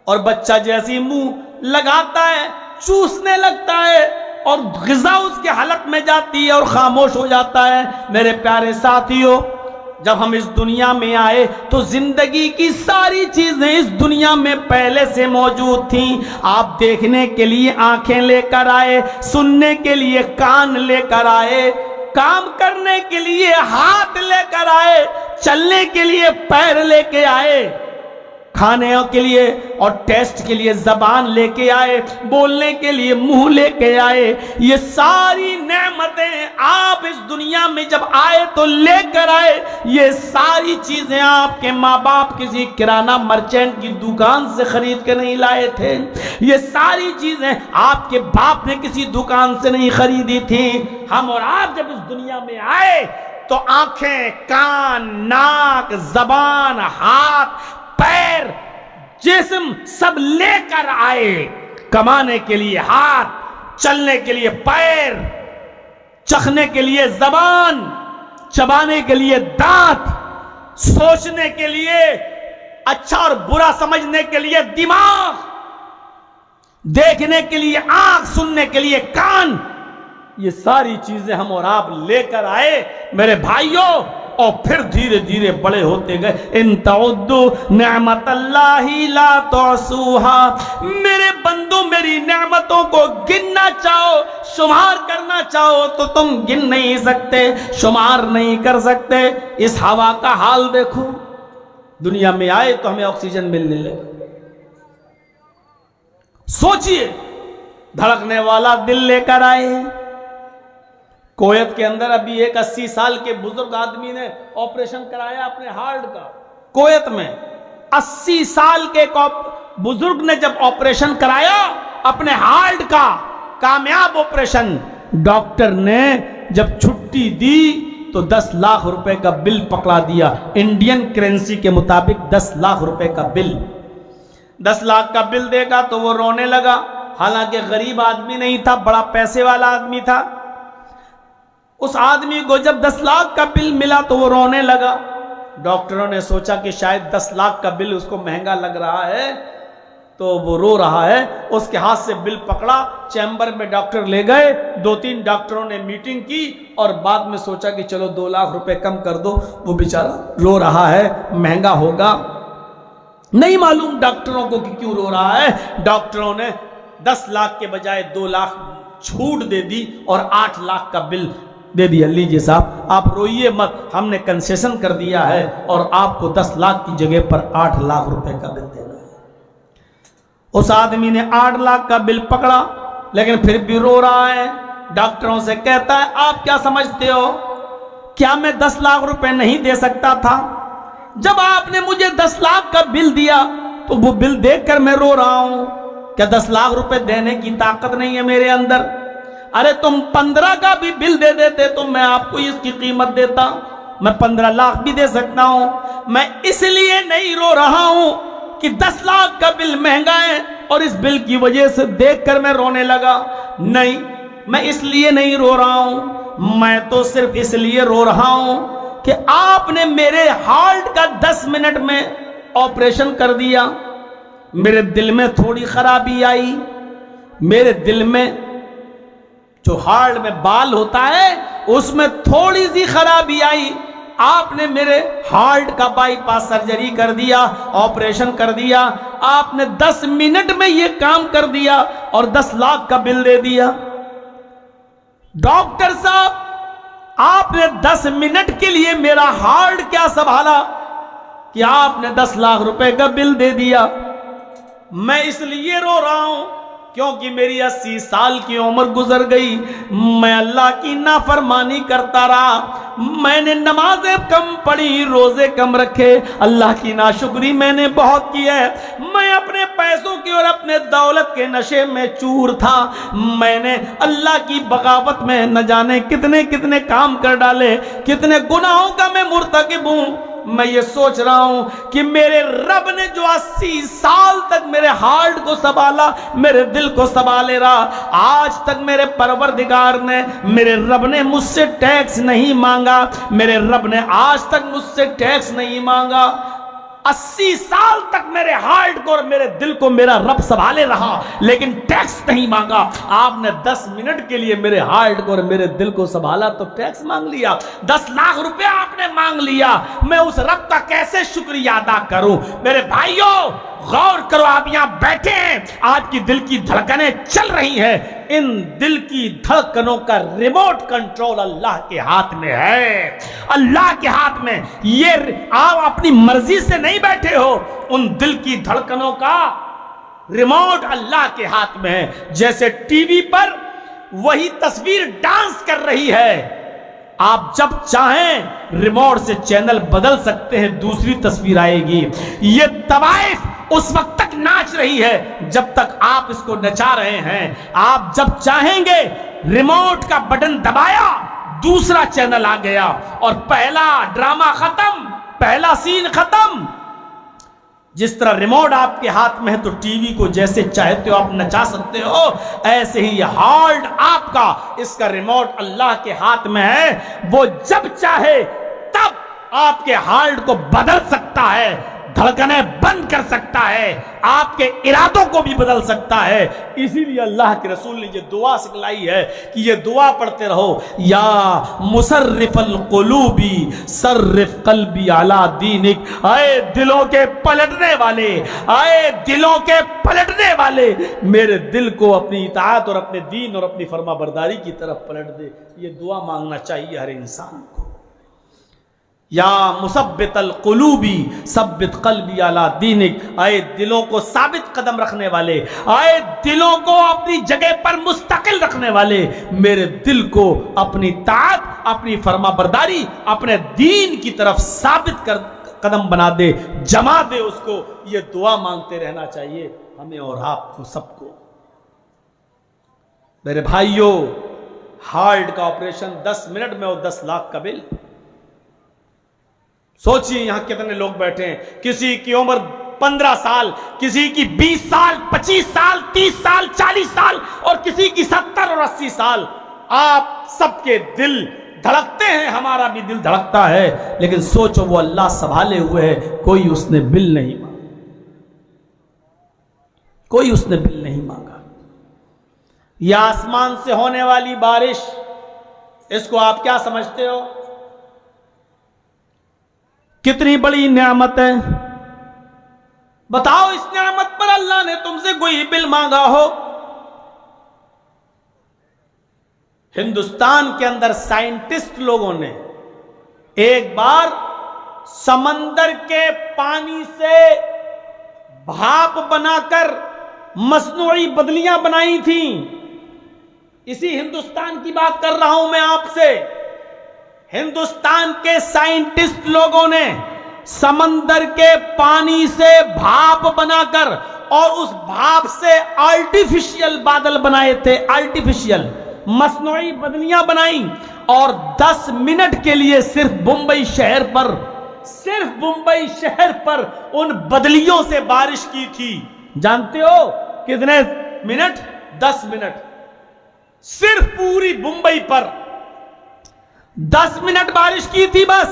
اور بچہ جیسی منہ لگاتا ہے چوسنے لگتا ہے اور غذا اس کے حلق میں جاتی ہے اور خاموش ہو جاتا ہے۔ میرے پیارے ساتھیوں، جب ہم اس دنیا میں آئے تو زندگی کی ساری چیزیں اس دنیا میں پہلے سے موجود تھیں۔ آپ دیکھنے کے لیے آنکھیں لے کر آئے، سننے کے لیے کان لے کر آئے، کام کرنے کے لیے ہاتھ لے کر آئے، چلنے کے لیے پیر لے کے آئے، کھانے کے لیے اور ٹیسٹ کے لیے زبان لے کے آئے، بولنے کے لیے منہ لے کے آئے۔ یہ ساری نعمتیں آپ اس دنیا میں جب آئے تو لے کر آئے۔ یہ ساری چیزیں آپ کے ماں باپ کسی کرانہ مرچنٹ کی دکان سے خرید کے نہیں لائے تھے، یہ ساری چیزیں آپ کے باپ نے کسی دکان سے نہیں خریدی تھی۔ ہم اور آپ جب اس دنیا میں آئے تو آنکھیں، کان، ناک، زبان، ہاتھ، پیر، جسم سب لے کر آئے۔ کمانے کے لیے ہاتھ، چلنے کے لیے پیر، چخنے کے لیے زبان، چبانے کے لیے دانت، سوچنے کے لیے اچھا اور برا سمجھنے کے لیے دماغ، دیکھنے کے لیے آنکھ، سننے کے لیے کان۔ یہ ساری چیزیں ہم اور آپ لے کر آئے میرے بھائیوں، اور پھر دھیرے دھیرے بڑے ہوتے گئے۔ ان تعدوا نعمت اللہ لا تحصوها، میرے بندو میری نعمتوں کو گننا چاہو، شمار کرنا چاہو تو تم گن نہیں سکتے، شمار نہیں کر سکتے۔ اس ہوا کا حال دیکھو، دنیا میں آئے تو ہمیں آکسیجن ملنے لگا۔ سوچئے، دھڑکنے والا دل لے کر آئے۔ کویت کے اندر ابھی ایک 80 سال کے بزرگ آدمی نے آپریشن کرایا اپنے ہارٹ کا۔ کویت میں 80 سال کے بزرگ نے جب آپریشن کرایا اپنے ہارٹ کا، کامیاب آپریشن، ڈاکٹر نے جب چھٹی دی تو 10 لاکھ روپے کا بل پکڑا دیا، انڈین کرنسی کے مطابق 10 لاکھ روپے کا بل۔ 10 لاکھ کا بل دے گا تو وہ رونے لگا، حالانکہ غریب آدمی نہیں تھا، بڑا پیسے والا آدمی تھا۔ اس آدمی کو جب 10 لاکھ کا بل ملا تو وہ رونے لگا۔ ڈاکٹروں نے سوچا کہ شاید 10 لاکھ کا بل اس کو مہنگا لگ رہا ہے تو وہ رو رہا ہے۔ اس کے ہاتھ سے بل پکڑا، چیمبر میں ڈاکٹر لے گئے، 2-3 ڈاکٹروں نے میٹنگ کی اور بعد میں سوچا کہ چلو 2 لاکھ روپے کم کر دو، وہ بیچارہ رو رہا ہے، مہنگا ہوگا۔ نہیں معلوم ڈاکٹروں کو کہ کیوں رو رہا ہے۔ ڈاکٹروں نے 10 لاکھ کے بجائے 2 لاکھ چھوٹ دے دی اور 8 لاکھ کا بل دے دیا، لیجئے صاحب آپ روئیے مت، ہم نے کنسیشن کر دیا ہے اور آپ کو 10 لاکھ کی جگہ پر 8 لاکھ روپے کا بل دینا ہے۔ اس آدمی نے 8 لاکھ کا بل پکڑا لیکن پھر بھی رو رہا ہے۔ ڈاکٹروں سے کہتا ہے آپ کیا سمجھتے ہو، کیا میں 10 لاکھ روپے نہیں دے سکتا تھا؟ جب آپ نے مجھے 10 لاکھ کا بل دیا تو وہ بل دیکھ کر میں رو رہا ہوں، کیا 10 لاکھ روپے دینے کی طاقت نہیں ہے میرے اندر؟ ارے تم 15 کا بھی بل دے دیتے تو میں آپ کو اس کی قیمت دیتا، میں 15 لاکھ بھی دے سکتا ہوں۔ میں اس لیے نہیں رو رہا ہوں کہ 10 لاکھ کا بل مہنگا ہے اور اس بل کی وجہ سے دیکھ کر میں رونے لگا، نہیں، میں اس لیے نہیں رو رہا ہوں، میں تو صرف اس لیے رو رہا ہوں کہ آپ نے میرے ہارٹ کا 10 منٹ میں آپریشن کر دیا۔ میرے دل میں تھوڑی خرابی آئی، میرے دل میں جو ہارٹ میں بال ہوتا ہے اس میں تھوڑی سی خرابی آئی، آپ نے میرے ہارٹ کا بائی پاس سرجری کر دیا، آپریشن کر دیا، آپ نے 10 منٹ میں یہ کام کر دیا اور 10 لاکھ کا بل دے دیا۔ ڈاکٹر صاحب آپ نے 10 منٹ کے لیے میرا ہارٹ کیا سنبھالا کہ آپ نے 10 لاکھ روپے کا بل دے دیا؟ میں اس لیے رو رہا ہوں کیونکہ میری 80 سال کی عمر گزر گئی، میں اللہ کی نافرمانی کرتا رہا، میں نے نمازیں کم پڑھی، روزے کم رکھے، اللہ کی ناشکری میں نے بہت کی ہے، میں اپنے پیسوں کی اور اپنے دولت کے نشے میں چور تھا، میں نے اللہ کی بغاوت میں نہ جانے کتنے کتنے کام کر ڈالے، کتنے گناہوں کا میں مرتکب ہوں۔ میں یہ سوچ رہا ہوں کہ میرے رب نے جو 80 سال تک میرے ہارٹ کو سنبھالا، میرے دل کو سنبھالے رہا، آج تک میرے پروردگار نے، میرے رب نے مجھ سے ٹیکس نہیں مانگا، میرے رب نے آج تک مجھ سے ٹیکس نہیں مانگا۔ 80 سال تک میرے ہارٹ کو اور میرے دل کو میرا رب سنبھالے رہا، لیکن ٹیکس نہیں مانگا۔ آپ نے 10 منٹ کے لیے میرے ہارٹ کو اور میرے دل کو سنبھالا تو ٹیکس مانگ لیا، 10 لاکھ روپے آپ نے مانگ لیا، میں اس رب کا کیسے شکریہ ادا کروں؟ میرے بھائیوں غور کرو، آپ یہاں بیٹھے ہیں، آپ کی دل کی دھڑکنیں چل رہی ہیں، ان دل کی دھڑکنوں کا ریموٹ کنٹرول اللہ کے ہاتھ میں ہے، اللہ کے ہاتھ میں۔ یہ آپ اپنی مرضی سے نہیں بیٹھے ہو، ان دل کی دھڑکنوں کا ریموٹ اللہ کے ہاتھ میں ہے۔ جیسے ٹی وی پر وہی تصویر ڈانس کر رہی ہے، آپ جب چاہیں ریموٹ سے چینل بدل سکتے ہیں، دوسری تصویر آئے گی۔ یہ طوائف اس وقت تک ناچ رہی ہے جب تک آپ اس کو نچا رہے ہیں، آپ جب چاہیں گے ریموٹ کا بٹن دبایا، دوسرا چینل آ گیا اور پہلا ڈرامہ ختم، پہلا سین ختم۔ جس طرح ریموٹ آپ کے ہاتھ میں ہے تو ٹی وی کو جیسے چاہتے ہو آپ نچا سکتے ہو، ایسے ہی یہ ہارٹ آپ کا، اس کا ریموٹ اللہ کے ہاتھ میں ہے، وہ جب چاہے تب آپ کے ہارٹ کو بدل سکتا ہے، دھڑکنیں بند کر سکتا ہے، آپ کے ارادوں کو بھی بدل سکتا ہے۔ اسی لیے اللہ کے رسول نے یہ دعا سکھلائی ہے کہ یہ دعا پڑھتے رہو، یا مصرف القلوب صرف قلبی علی دینک، اے دلوں کے پلٹنے والے، اے دلوں کے پلٹنے والے، میرے دل کو اپنی اطاعت اور اپنے دین اور اپنی فرما برداری کی طرف پلٹ دے۔ یہ دعا مانگنا چاہیے ہر انسان کو۔ یا مثبت القلوب ثبت قلبی علی دینک، اے دلوں کو ثابت قدم رکھنے والے، اے دلوں کو اپنی جگہ پر مستقل رکھنے والے، میرے دل کو اپنی طاعت، اپنی فرما برداری، اپنے دین کی طرف ثابت کر قدم بنا دے، جما دے اس کو۔ یہ دعا مانگتے رہنا چاہیے ہمیں اور آپ کو، سب کو۔ میرے بھائیوں، ہارٹ کا آپریشن 10 منٹ میں اور 10 لاکھ کا بل۔ سوچئے یہاں کتنے لوگ بیٹھے ہیں، کسی کی عمر 15 سال، کسی کی 20 سال، 25 سال، 30 سال، 40 سال، اور کسی کی 70 اور 80 سال۔ آپ سب کے دل دھڑکتے ہیں، ہمارا بھی دل دھڑکتا ہے، لیکن سوچو وہ اللہ سنبھالے ہوئے ہے، کوئی اس نے بل نہیں مانگا، کوئی اس نے بل نہیں مانگا۔ یہ آسمان سے ہونے والی بارش، اس کو آپ کیا سمجھتے ہو؟ کتنی بڑی نعمت ہے، بتاؤ اس نعمت پر اللہ نے تم سے کوئی بل مانگا ہو؟ ہندوستان کے اندر سائنٹسٹ لوگوں نے ایک بار سمندر کے پانی سے بھاپ بنا کر مصنوعی بدلیاں بنائی تھیں۔ اسی ہندوستان کی بات کر رہا ہوں میں آپ سے۔ ہندوستان کے سائنٹسٹ لوگوں نے سمندر کے پانی سے بھاپ بنا کر اور اس بھاپ سے آرٹیفیشل بادل بنائے تھے، آرٹیفیشل مصنوعی بدلیاں بنائیں، اور 10 منٹ کے لیے صرف بمبئی شہر پر ان بدلیوں سے بارش کی تھی۔ جانتے ہو کتنے منٹ؟ 10 منٹ، صرف پوری بمبئی پر 10 منٹ بارش کی تھی بس۔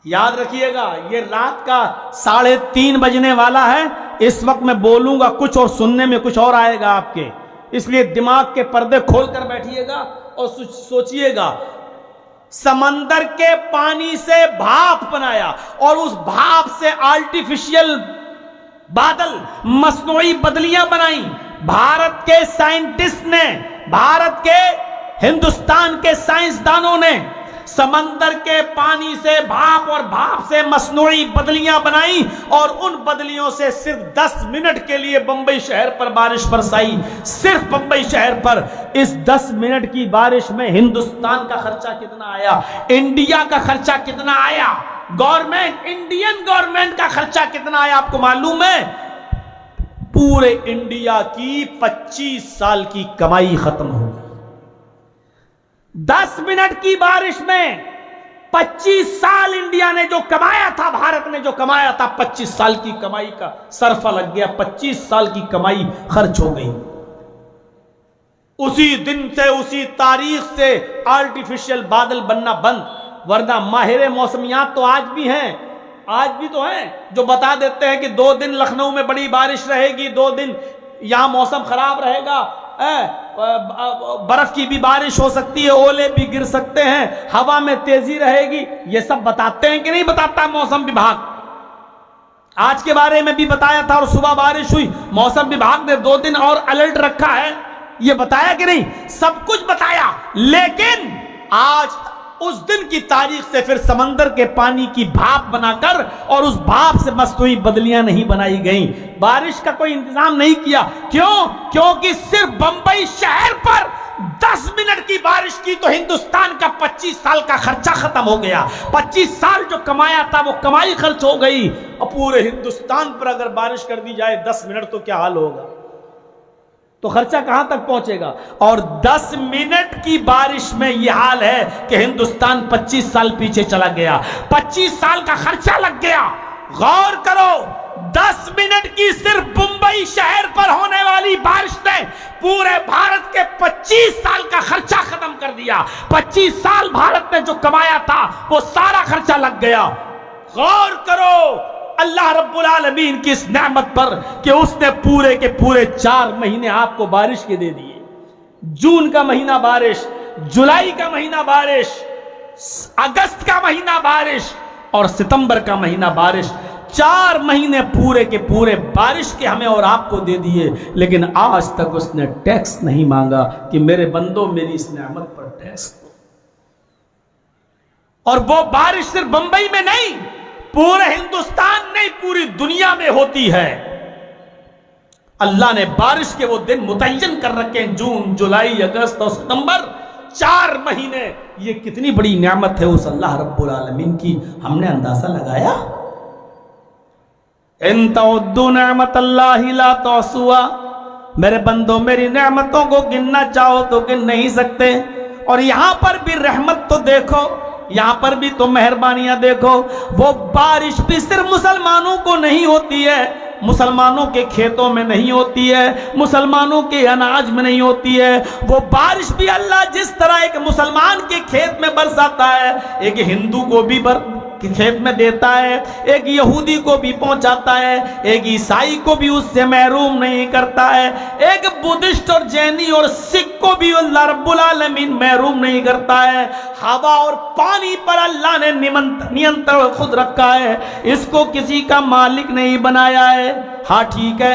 یاد رکھیے گا، یہ رات کا 3:30 بجنے والا ہے، اس وقت میں بولوں گا کچھ اور سننے میں کچھ اور آئے گا آپ کے، اس لیے دماغ کے پردے کھول کر بیٹھیے گا اور سوچئے گا۔ سمندر کے پانی سے بھاپ بنایا اور اس بھاپ سے آرٹیفیشل بادل، مصنوعی بدلیاں بنائیں۔ بھارت کے سائنٹسٹ نے، بھارت کے ہندوستان کے سائنسدانوں نے سمندر کے پانی سے بھاپ اور بھاپ سے مصنوعی بدلیاں بنائی اور ان بدلیوں سے صرف 10 منٹ کے لیے بمبئی شہر پر بارش برسائی، صرف بمبئی شہر پر۔ اس 10 منٹ کی بارش میں ہندوستان کا خرچہ کتنا آیا، انڈیا کا خرچہ کتنا آیا، گورنمنٹ، انڈین گورنمنٹ کا خرچہ کتنا آیا آپ کو معلوم ہے؟ پورے انڈیا کی 25 سال کی کمائی ختم ہو گئی۔ 10 منٹ کی بارش میں 25 سال انڈیا نے جو کمایا تھا، بھارت نے جو کمایا تھا، 25 سال کی کمائی کا صرفہ لگ گیا، 25 سال کی کمائی خرچ ہو گئی۔ اسی دن سے، اسی تاریخ سے آرٹیفیشل بادل بننا بند، ورنہ ماہر موسمیات تو آج بھی ہیں، آج بھی تو ہیں جو بتا دیتے ہیں کہ 2 دن لکھنؤ میں بڑی بارش رہے گی، 2 دن یہاں موسم خراب رہے گا، برف کی بھی بارش ہو سکتی ہے، اولے بھی گر سکتے ہیں، ہوا میں تیزی رہے گی۔ یہ سب بتاتے ہیں کہ نہیں بتاتا موسم وبھاگ؟ آج کے بارے میں بھی بتایا تھا، اور صبح بارش ہوئی، موسم وبھاگ نے 2 دن اور الرٹ رکھا ہے، یہ بتایا کہ نہیں؟ سب کچھ بتایا، لیکن آج اس دن کی تاریخ سے پھر سمندر کے پانی کی بھاپ بنا کر اور اس بھاپ سے مصنوعی بدلیاں نہیں بنائی گئیں، بارش کا کوئی انتظام نہیں کیا۔ کیوں؟ کیونکہ صرف بمبئی شہر پر 10 منٹ کی بارش کی تو ہندوستان کا 25 سال کا خرچہ ختم ہو گیا، 25 سال جو کمایا تھا وہ کمائی خرچ ہو گئی۔ اور پورے ہندوستان پر اگر بارش کر دی جائے 10 منٹ تو کیا حال ہوگا؟ تو خرچہ کہاں تک پہنچے گا؟ اور 10 منٹ کی بارش میں یہ حال ہے کہ ہندوستان 25 سال پیچھے چلا گیا، 25 سال کا خرچہ لگ گیا۔ غور کرو، 10 منٹ کی صرف بمبئی شہر پر ہونے والی بارش نے پورے بھارت کے 25 سال کا خرچہ ختم کر دیا۔ 25 سال بھارت نے جو کمایا تھا وہ سارا خرچہ لگ گیا۔ غور کرو اللہ رب العالمین کی اس نعمت پر کہ اس نے پورے کے پورے 4 مہینے آپ کو بارش کے دے دیے۔ جون کا مہینہ بارش، جولائی کا مہینہ بارش، اگست کا مہینہ بارش اور ستمبر کا مہینہ بارش، 4 مہینے پورے کے پورے بارش کے ہمیں اور آپ کو دے دیے، لیکن آج تک اس نے ٹیکس نہیں مانگا کہ میرے بندوں میری اس نعمت پر ٹیکس دو۔ اور وہ بارش صرف بمبئی میں نہیں، پورے ہندوستان نہیں، پوری دنیا میں ہوتی ہے۔ اللہ نے بارش کے وہ دن متعین کر رکھے ہیں، جون، جولائی، اگست اور ستمبر، 4 مہینے۔ یہ کتنی بڑی نعمت ہے اس اللہ رب العالمین کی، ہم نے اندازہ لگایا؟ ان تعدوا نعمت اللہ لا تحصوها، میرے بندوں میری نعمتوں کو گننا چاہو تو گن نہیں سکتے۔ اور یہاں پر بھی رحمت تو دیکھو، یہاں پر بھی تو مہربانیاں دیکھو۔ وہ بارش بھی صرف مسلمانوں کو نہیں ہوتی ہے، مسلمانوں کے کھیتوں میں نہیں ہوتی ہے، مسلمانوں کے اناج میں نہیں ہوتی ہے۔ وہ بارش بھی اللہ جس طرح ایک مسلمان کے کھیت میں برساتا ہے، ایک ہندو کو بھی کھیت میں دیتا ہے، ایک یہودی کو بھی پہنچاتا ہے، ایک عیسائی کو بھی اس سے محروم نہیں کرتا ہے، ایک بدھسٹ اور جینی اور سکھ کو بھی اللہ رب العالمین محروم نہیں کرتا ہے۔ ہوا اور پانی پر اللہ نے نینترن خود رکھا ہے، اس کو کسی کا مالک نہیں بنایا ہے۔ ہاں ٹھیک ہے،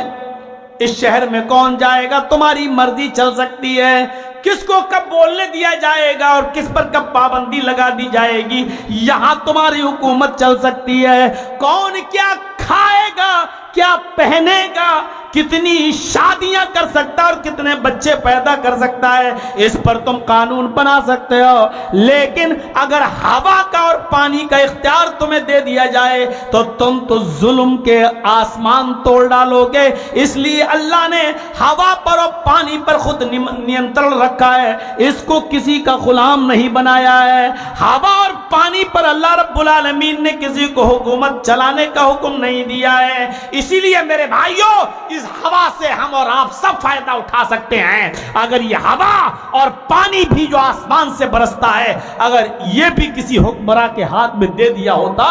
اس شہر میں کون جائے گا تمہاری مرضی چل سکتی ہے، کس کو کب بولنے دیا جائے گا اور کس پر کب پابندی لگا دی جائے گی، یہاں تمہاری حکومت چل سکتی ہے۔ کون کیا کھائے گا، کیا پہنے گا، کتنی شادیاں کر سکتا ہے اور کتنے بچے پیدا کر سکتا ہے، اس پر تم قانون بنا سکتے ہو، لیکن اگر ہوا کا اور پانی کا اختیار تمہیں دے دیا جائے تو تم تو ظلم کے آسمان توڑ ڈالو گے۔ اس لیے اللہ نے ہوا پر اور پانی پر خود نینترن رکھا ہے، اس کو کسی کا غلام نہیں بنایا ہے۔ ہوا اور پانی پر اللہ رب العالمین نے کسی کو حکومت چلانے کا حکم نہیں دیا ہے۔ اسی لیے میرے بھائیوں، اس ہوا سے ہم اور آپ سب فائدہ اٹھا سکتے ہیں۔ اگر یہ ہوا اور پانی بھی جو آسمان سے برستا ہے، اگر یہ بھی کسی حکمراں کے ہاتھ میں دے دیا ہوتا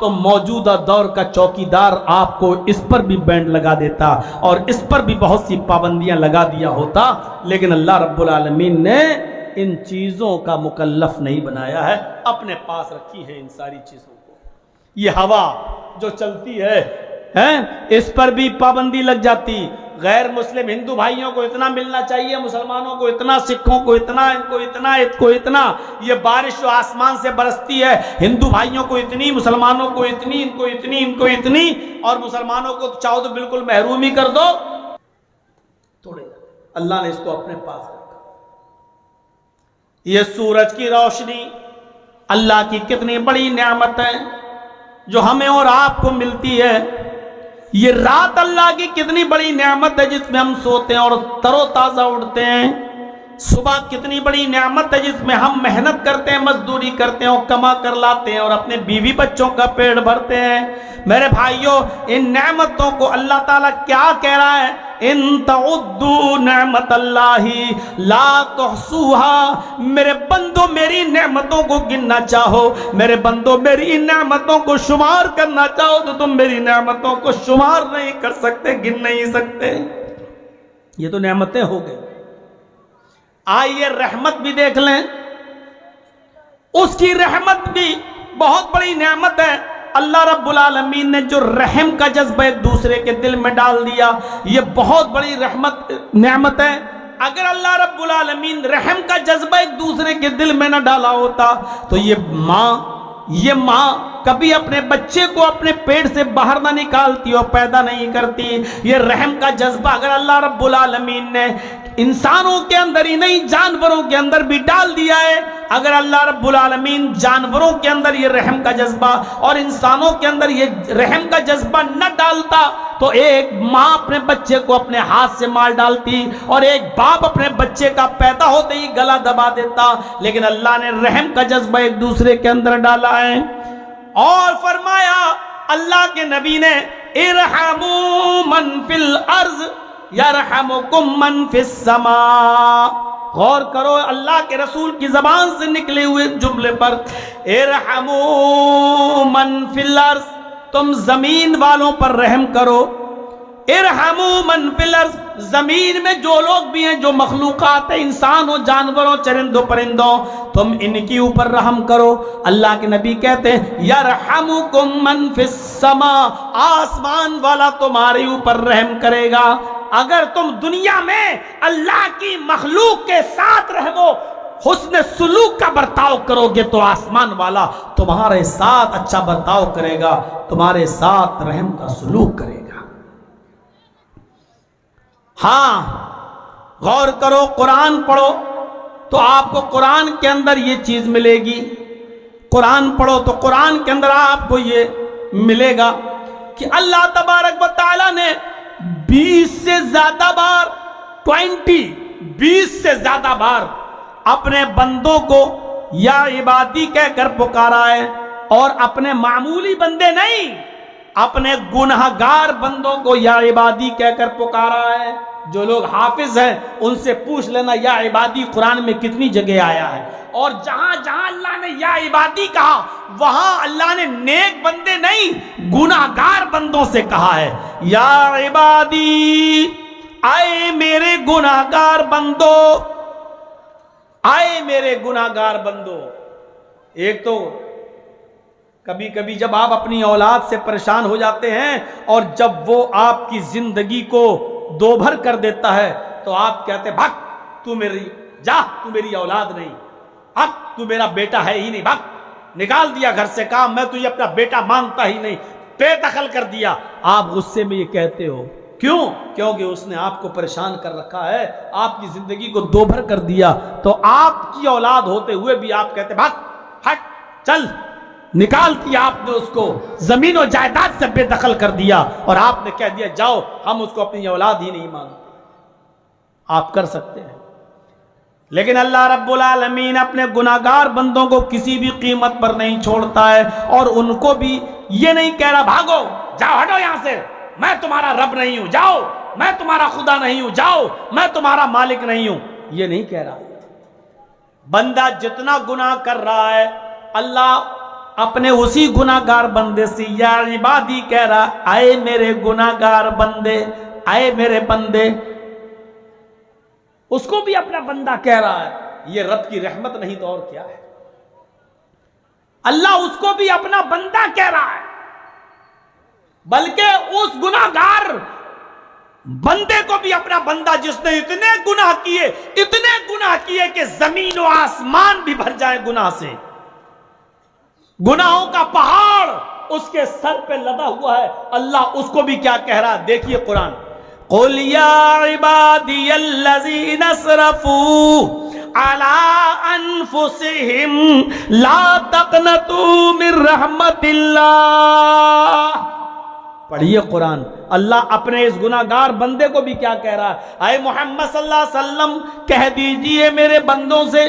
تو موجودہ دور کا چوکیدار آپ کو اس پر بھی بینڈ لگا دیتا اور اس پر بھی بہت سی پابندیاں لگا دیا ہوتا، لیکن اللہ رب العالمین نے ان چیزوں کا مکلف نہیں بنایا ہے، اپنے پاس رکھی ہے ان ساری چیزوں کو۔ یہ ہوا جو چلتی ہے اس پر بھی پابندی لگ جاتی، غیر مسلم ہندو بھائیوں کو اتنا ملنا چاہیے، مسلمانوں کو اتنا، سکھوں کو اتنا، ان کو اتنا، یہ بارش جو آسمان سے برستی ہے ہندو بھائیوں کو اتنی، مسلمانوں کو اتنی، ان کو اتنی، اور مسلمانوں کو چاہو تو بالکل محروم ہی کر دو، تھوڑے اللہ نے اس کو اپنے پاس رکھا۔ یہ سورج کی روشنی اللہ کی کتنی بڑی نعمت ہے جو ہمیں اور آپ کو ملتی ہے۔ یہ رات اللہ کی کتنی بڑی نعمت ہے جس میں ہم سوتے ہیں اور تر و تازہ اٹھتے ہیں۔ صبح کتنی بڑی نعمت ہے جس میں ہم محنت کرتے ہیں، مزدوری کرتے ہیں اور کما کر لاتے ہیں اور اپنے بیوی بچوں کا پیٹ بھرتے ہیں۔ میرے بھائیوں، ان نعمتوں کو اللہ تعالیٰ کیا کہہ رہا ہے؟ ان تعدوا نعمت اللہ لا تحصوها۔ میرے بندو میری نعمتوں کو گننا چاہو، میرے بندو میری نعمتوں کو شمار کرنا چاہو تو تم میری نعمتوں کو شمار نہیں کر سکتے، گن نہیں سکتے۔ یہ تو نعمتیں ہو گئی۔ آئیے رحمت بھی دیکھ لیں، اس کی رحمت بھی بہت بڑی نعمت ہے۔ اللہ رب العالمین نے جو رحم کا جذبہ ایک دوسرے کے دل میں ڈال دیا، یہ بہت بڑی نعمت ہے۔ اگر اللہ رب العالمین رحم کا جذبہ ایک دوسرے کے دل میں نہ ڈالا ہوتا تو یہ ماں کبھی اپنے بچے کو اپنے پیٹ سے باہر نہ نکالتی اور پیدا نہیں کرتی۔ یہ رحم کا جذبہ اگر اللہ رب العالمین نے انسانوں کے اندر ہی نہیں جانوروں کے اندر بھی ڈال دیا ہے، اگر اللہ رب العالمین جانوروں کے اندر یہ رحم کا جذبہ اور انسانوں کے اندر یہ رحم کا جذبہ نہ ڈالتا تو ایک ماں اپنے بچے کو اپنے ہاتھ سے مار ڈالتی اور ایک باپ اپنے بچے کا پیدا ہوتے ہی گلا دبا دیتا۔ لیکن اللہ نے رحم کا جذبہ ایک دوسرے کے اندر ڈالا ہے اور فرمایا اللہ کے نبی نے ارحموا من فی الارض یرحمکم من فی السماء۔ غور کرو اللہ کے رسول کی زبان سے نکلے ہوئے جملے پر، ارحموا من فی الارض، تم زمین والوں پر رحم کرو۔ ارحموا من فی الارض، زمین میں جو لوگ بھی ہیں، جو مخلوقات ہیں، انسان ہو، جانور ہو، چرندوں پرندوں، تم ان کی اوپر رحم کرو۔ اللہ کے نبی کہتے ہیں یرحمکم من فی السماء، آسمان والا تمہارے اوپر رحم کرے گا۔ اگر تم دنیا میں اللہ کی مخلوق کے ساتھ رہو، حسن سلوک کا برتاؤ کرو گے تو آسمان والا تمہارے ساتھ اچھا برتاؤ کرے گا، تمہارے ساتھ رحم کا سلوک کرے گا۔ ہاں، غور کرو، قرآن پڑھو تو آپ کو قرآن کے اندر یہ چیز ملے گی۔ قرآن پڑھو تو قرآن کے اندر آپ کو یہ ملے گا کہ اللہ تبارک و تعالیٰ نے 20 سے زیادہ بار 20 سے زیادہ بار اپنے بندوں کو یا عبادی کہہ کر پکارا ہے، اور اپنے معمولی بندے نہیں، اپنے گنہگار بندوں کو یا عبادی کہہ کر پکارا ہے۔ جو لوگ حافظ ہیں ان سے پوچھ لینا یا عبادی قرآن میں کتنی جگہ آیا ہے، اور جہاں جہاں اللہ نے یا عبادی کہا وہاں اللہ نے نیک بندے نہیں، گناہگار بندوں سے کہا ہے۔ یا عبادی، آئے میرے گناہگار بندو، آئے میرے گناہگار بندو۔ ایک تو کبھی کبھی جب آپ اپنی اولاد سے پریشان ہو جاتے ہیں اور جب وہ آپ کی زندگی کو دو بھر کر دیتا ہے تو آپ کہتے ہیں بھگ، تو میری اولاد نہیں، بھگ، تو میرا بیٹا ہے ہی نہیں، بھگ، نکال دیا گھر سے کام، میں تجھے اپنا بیٹا مانتا ہی نہیں، بے دخل کر دیا۔ آپ غصے میں یہ کہتے ہو، کیوں؟ کیونکہ اس نے آپ کو پریشان کر رکھا ہے، آپ کی زندگی کو دو بھر کر دیا۔ تو آپ کی اولاد ہوتے ہوئے بھی آپ کہتے بھگ، ہٹ، چل، نکال دیا آپ نے اس کو، زمین و جائیداد سے بے دخل کر دیا، اور آپ نے کہہ دیا جاؤ ہم اس کو اپنی اولاد ہی نہیں مانتے۔ آپ کر سکتے ہیں، لیکن اللہ رب العالمین اپنے گناہگار بندوں کو کسی بھی قیمت پر نہیں چھوڑتا ہے، اور ان کو بھی یہ نہیں کہہ رہا بھاگو، جاؤ، ہٹو یہاں سے، میں تمہارا رب نہیں ہوں، جاؤ، میں تمہارا خدا نہیں ہوں، جاؤ، میں تمہارا مالک نہیں ہوں، یہ نہیں کہہ رہا۔ بندہ جتنا گناہ کر رہا ہے اللہ اپنے اسی گناہگار بندے سے یا عبادی کہہ رہا، آئے میرے گناہگار بندے، آئے میرے بندے، اس کو بھی اپنا بندہ کہہ رہا ہے۔ یہ رب کی رحمت نہیں تو اور کیا ہے؟ اللہ اس کو بھی اپنا بندہ کہہ رہا ہے، بلکہ اس گناہگار بندے کو بھی اپنا بندہ جس نے اتنے گناہ کیے کہ زمین و آسمان بھی بھر جائے گناہ سے، گناہوں کا پہاڑ اس کے سر پہ لدا ہوا ہے، اللہ اس کو بھی کیا کہہ رہا ہے؟ دیکھیے قرآن، قُلْ يَا عِبَادِيَ الَّذِينَ اسْرَفُوا عَلَىٰ أَنفُسِهِمْ لَا تَقْنَطُوا مِن رَحْمَتِ اللَّهِ۔ پڑھیے قرآن، اللہ اپنے اس گناہگار بندے کو بھی کیا کہہ رہا ہے؟ اے محمد صلی اللہ علیہ وسلم کہہ دیجئے میرے بندوں سے،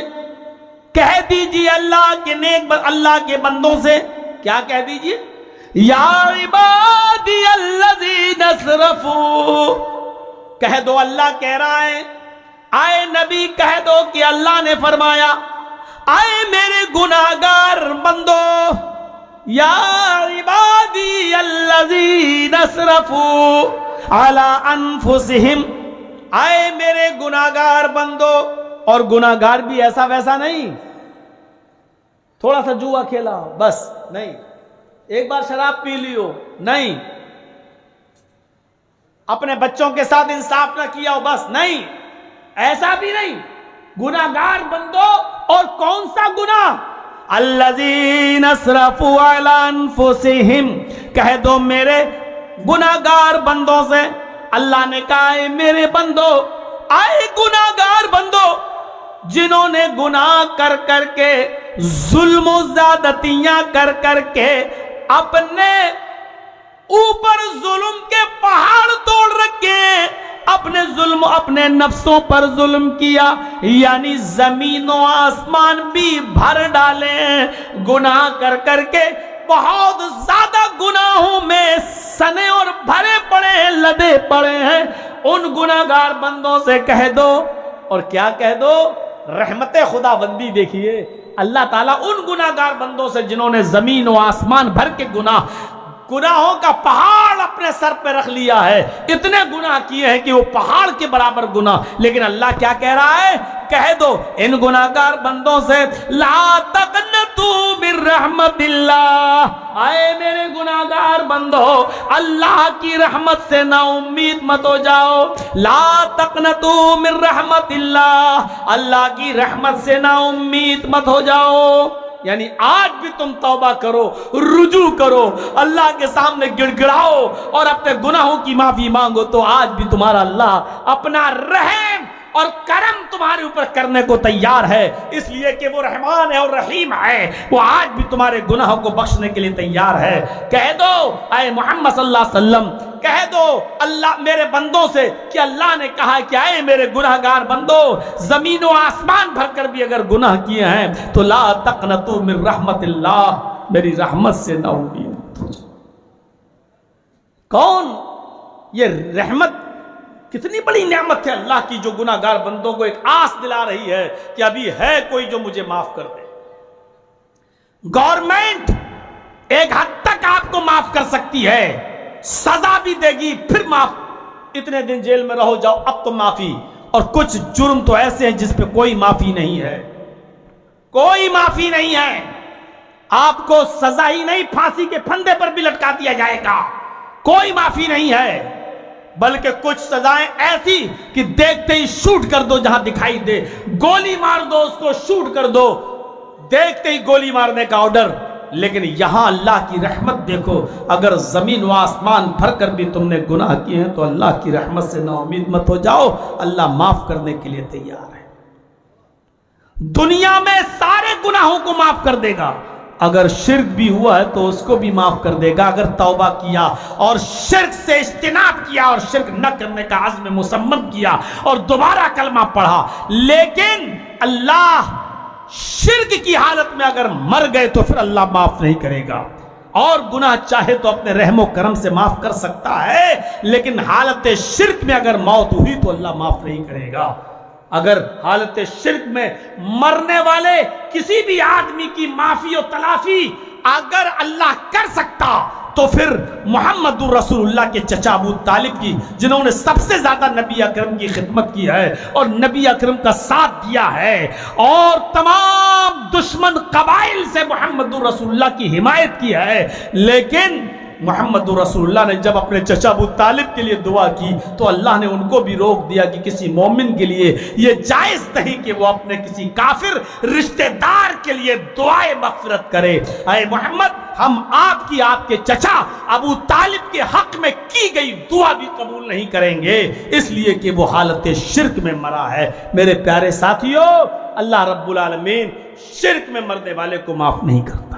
کہہ دیجئے اللہ کے بندوں سے، کیا کہہ دیجئے؟ یا عبادی الذین اسرفوا، کہہ دو اللہ کہہ رہا ہے، اے نبی کہہ دو کہ اللہ نے فرمایا اے میرے گناہگار بندو، یا عبادی الذین اسرفوا علی انفسہم، اے میرے گناہگار بندو، اور گناہگار بھی ایسا ویسا نہیں تھوڑا سا جوا کھیلا بس نہیں، ایک بار شراب پی لیو نہیں، اپنے بچوں کے ساتھ انصاف نہ کیا ہو بس نہیں، ایسا بھی نہیں، گناہگار بندو۔ اور کون سا گناہ؟ الذین اسرفوا علی انفسہم، کہہ دو میرے گناہگار بندوں سے، اللہ نے کہا اے میرے بندو، اے گناہگار بندو جنہوں نے گناہ کر کر کے، ظلم و زیادتیاں کر کر کے اپنے اوپر ظلم کے پہاڑ توڑ رکھے، اپنے ظلم اپنے نفسوں پر ظلم کیا، یعنی زمین و آسمان بھی بھر ڈالے گناہ کر کر کے، بہت زیادہ گناہوں میں سنے اور بھرے پڑے ہیں، لدے پڑے ہیں، ان گناہگار بندوں سے کہہ دو، اور کیا کہہ دو؟ رحمت خدا بندی دیکھیے، اللہ تعالیٰ ان گناہگار بندوں سے جنہوں نے زمین و آسمان بھر کے گناہوں کا پہاڑ اپنے سر پہ رکھ لیا ہے، اتنے گناہ کیے ہیں کہ وہ پہاڑ کے برابر گناہ، لیکن اللہ کیا کہہ رہا ہے؟ کہہ دو ان گناہگار بندوں سے لا تقنطوا من رحمت اللہ، اے میرے گناہگار بندو اللہ کی رحمت سے نا امید مت ہو جاؤ، لا تقنطوا من رحمت اللہ، اللہ کی رحمت سے نا امید مت ہو جاؤ، یعنی آج بھی تم توبہ کرو، رجوع کرو، اللہ کے سامنے گڑ گڑاؤ اور اپنے گناہوں کی معافی مانگو، تو آج بھی تمہارا اللہ اپنا رحم اور کرم تمہارے اوپر کرنے کو تیار ہے، اس لیے کہ وہ رحمان ہے اور رحیم ہے، وہ آج بھی تمہارے گناہوں کو بخشنے کے لیے تیار ہے۔ کہہ دو اے محمد صلی اللہ علیہ وسلم، کہہ دو اللہ میرے بندوں سے کہ اللہ نے کہا کہ اے میرے گناہگار بندو، زمین و آسمان بھر کر بھی اگر گناہ کیے ہیں تو لا تقنطوا من رحمت اللہ، میری رحمت سے نا امید مت ہو جاؤ۔ کون؟ یہ رحمت کتنی بڑی نعمت ہے اللہ کی، جو گناہگار بندوں کو ایک آس دلا رہی ہے کہ ابھی ہے کوئی جو مجھے معاف کر دے۔ گورنمنٹ ایک حد تک آپ کو معاف کر سکتی ہے، سزا بھی دے گی، پھر معاف، اتنے دن جیل میں رہو جاؤ اب تو معافی، اور کچھ جرم تو ایسے ہیں جس پہ کوئی معافی نہیں ہے، کوئی معافی نہیں ہے، آپ کو سزا ہی نہیں پھانسی کے پھندے پر بھی لٹکا دیا جائے گا، کوئی معافی نہیں ہے، بلکہ کچھ سزائیں ایسی کہ دیکھتے ہی شوٹ کر دو، جہاں دکھائی دے گولی مار دو، اس کو شوٹ کر دو، دیکھتے ہی گولی مارنے کا آرڈر۔ لیکن یہاں اللہ کی رحمت دیکھو، اگر زمین و آسمان بھر کر بھی تم نے گناہ کیے ہیں تو اللہ کی رحمت سے نا امید مت ہو جاؤ، اللہ معاف کرنے کے لیے تیار ہے، دنیا میں سارے گناہوں کو معاف کر دے گا، اگر شرک بھی ہوا ہے تو اس کو بھی معاف کر دے گا، اگر توبہ کیا اور شرک سے اجتناب کیا اور شرک نہ کرنے کا عزم مصمم کیا اور دوبارہ کلمہ پڑھا، لیکن اللہ شرک کی حالت میں اگر مر گئے تو پھر اللہ معاف نہیں کرے گا، اور گناہ چاہے تو اپنے رحم و کرم سے معاف کر سکتا ہے، لیکن حالت شرک میں اگر موت ہوئی تو اللہ معاف نہیں کرے گا۔ اگر حالت شرک میں مرنے والے کسی بھی آدمی کی معافی و تلافی اگر اللہ کر سکتا تو پھر محمد رسول اللہ کے چچا ابو طالب کی، جنہوں نے سب سے زیادہ نبی اکرم کی خدمت کی ہے اور نبی اکرم کا ساتھ دیا ہے اور تمام دشمن قبائل سے محمد رسول اللہ کی حمایت کی ہے، لیکن محمد رسول اللہ نے جب اپنے چچا ابو طالب کے لیے دعا کی تو اللہ نے ان کو بھی روک دیا کہ کسی مومن کے لیے یہ جائز نہیں کہ وہ اپنے کسی کافر رشتہ دار کے لیے دعائے مغفرت کرے۔ اے محمد، ہم آپ کے چچا ابو طالب کے حق میں کی گئی دعا بھی قبول نہیں کریں گے، اس لیے کہ وہ حالت شرک میں مرا ہے۔ میرے پیارے ساتھیوں، اللہ رب العالمین شرک میں مرنے والے کو معاف نہیں کرتا۔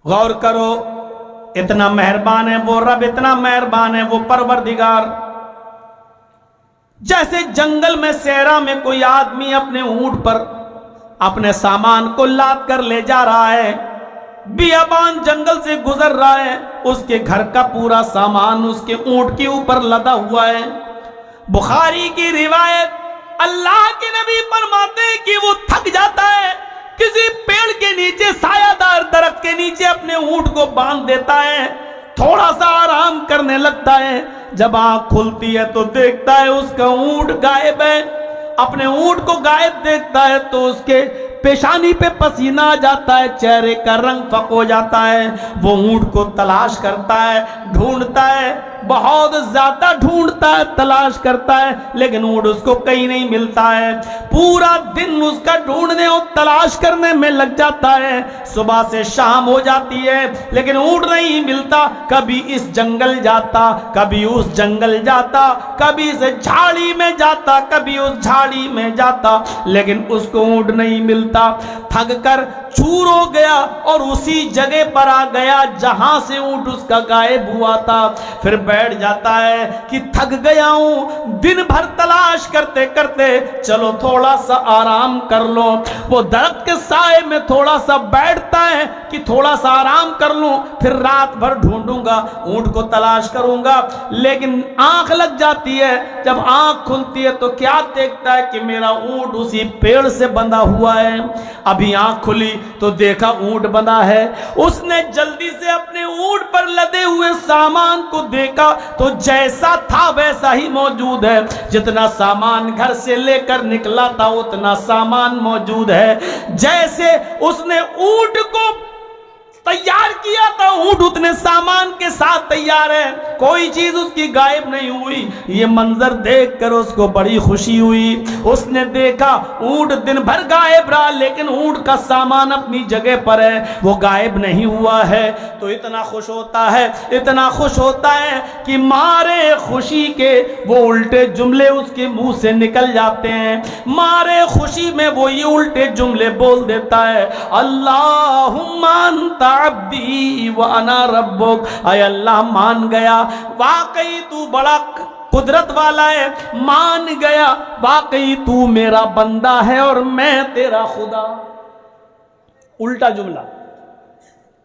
غور کرو، اتنا مہربان ہے وہ رب، اتنا مہربان ہے وہ پروردگار۔ جیسے جنگل میں صحرا میں کوئی آدمی اپنے اونٹ پر اپنے سامان کو لاد کر لے جا رہا ہے، بیابان جنگل سے گزر رہا ہے، اس کے گھر کا پورا سامان اس کے اونٹ کے اوپر لدا ہوا ہے۔ بخاری کی روایت، اللہ کے نبی فرماتے ہیں کہ وہ تھک جاتا ہے، کسی پیڑ کے نیچے سایہ دار درخت کے نیچے اپنے اونٹ کو باندھ دیتا ہے، تھوڑا سا آرام کرنے لگتا ہے۔ جب آنکھ کھلتی ہے تو دیکھتا ہے اس کا اونٹ غائب ہے۔ اپنے اونٹ کو غائب دیکھتا ہے تو اس کے پیشانی پہ پسینہ آ جاتا ہے، چہرے کا رنگ فق ہو جاتا ہے۔ وہ اونٹ کو تلاش کرتا ہے، ڈھونڈتا ہے، بہت زیادہ ڈھونڈتا ہے، تلاش کرتا ہے، لیکن اونٹ اس کو کہیں نہیں ملتا ہے۔ پورا دن اس کا ڈھونڈنے اور تلاش کرنے میں لگ جاتا ہے، صبح سے شام ہو جاتی ہے لیکن اونٹ نہیں ملتا۔ کبھی اس جنگل جاتا، کبھی اس جنگل جاتا، کبھی اس جھاڑی میں جاتا، کبھی اس جھاڑی میں جاتا، لیکن اس کو اونٹ نہیں ملتا۔ تھک کر چور ہو گیا اور اسی جگہ پر آ گیا جہاں سے اونٹ اس کا غائب ہوا تھا۔ پھر بیٹھ جاتا ہے کہ تھک گیا ہوں، دن بھر تلاش کرتے کرتے، چلو تھوڑا سا آرام کر لو۔ وہ درخت کے سائے میں تھوڑا سا بیٹھتا ہے کہ تھوڑا سا آرام کر لوں، پھر رات بھر ڈھونڈوں گا، اونٹ کو تلاش کروں گا۔ لیکن آنکھ لگ جاتی ہے، جب آنکھ کھلتی ہے تو کیا دیکھتا ہے کہ میرا اونٹ اسی پیڑ سے بندھا ہوا ہے۔ ابھی آنکھ کھلی تو دیکھا اونٹ بندھا ہے۔ اس نے جلدی سے اپنے اونٹ پر لدے ہوئے سامان کو دیکھا تو جیسا تھا ویسا ہی موجود ہے، جتنا سامان گھر سے لے کر نکلا تھا اتنا سامان موجود ہے۔ جیسے اس نے اونٹ کو تیار کیا تھا، اونٹ اتنے سامان کے ساتھ تیار ہے، کوئی چیز اس کی غائب نہیں ہوئی۔ یہ منظر دیکھ کر اس کو بڑی خوشی ہوئی۔ اس نے دیکھا اونٹ دن بھر غائب رہا لیکن اونٹ کا سامان اپنی جگہ پر ہے، وہ غائب نہیں ہوا ہے، تو اتنا خوش ہوتا ہے، اتنا خوش ہوتا ہے کہ مارے خوشی کے وہ الٹے جملے اس کے منہ سے نکل جاتے ہیں۔ مارے خوشی میں وہ یہ الٹے جملے بول دیتا ہے، اللہم انت عبدی وانا ربک، اے اللہ مان گیا واقعی تو بڑا قدرت والا ہے، مان گیا واقعی تو میرا بندہ ہے اور میں تیرا خدا۔ الٹا جملہ،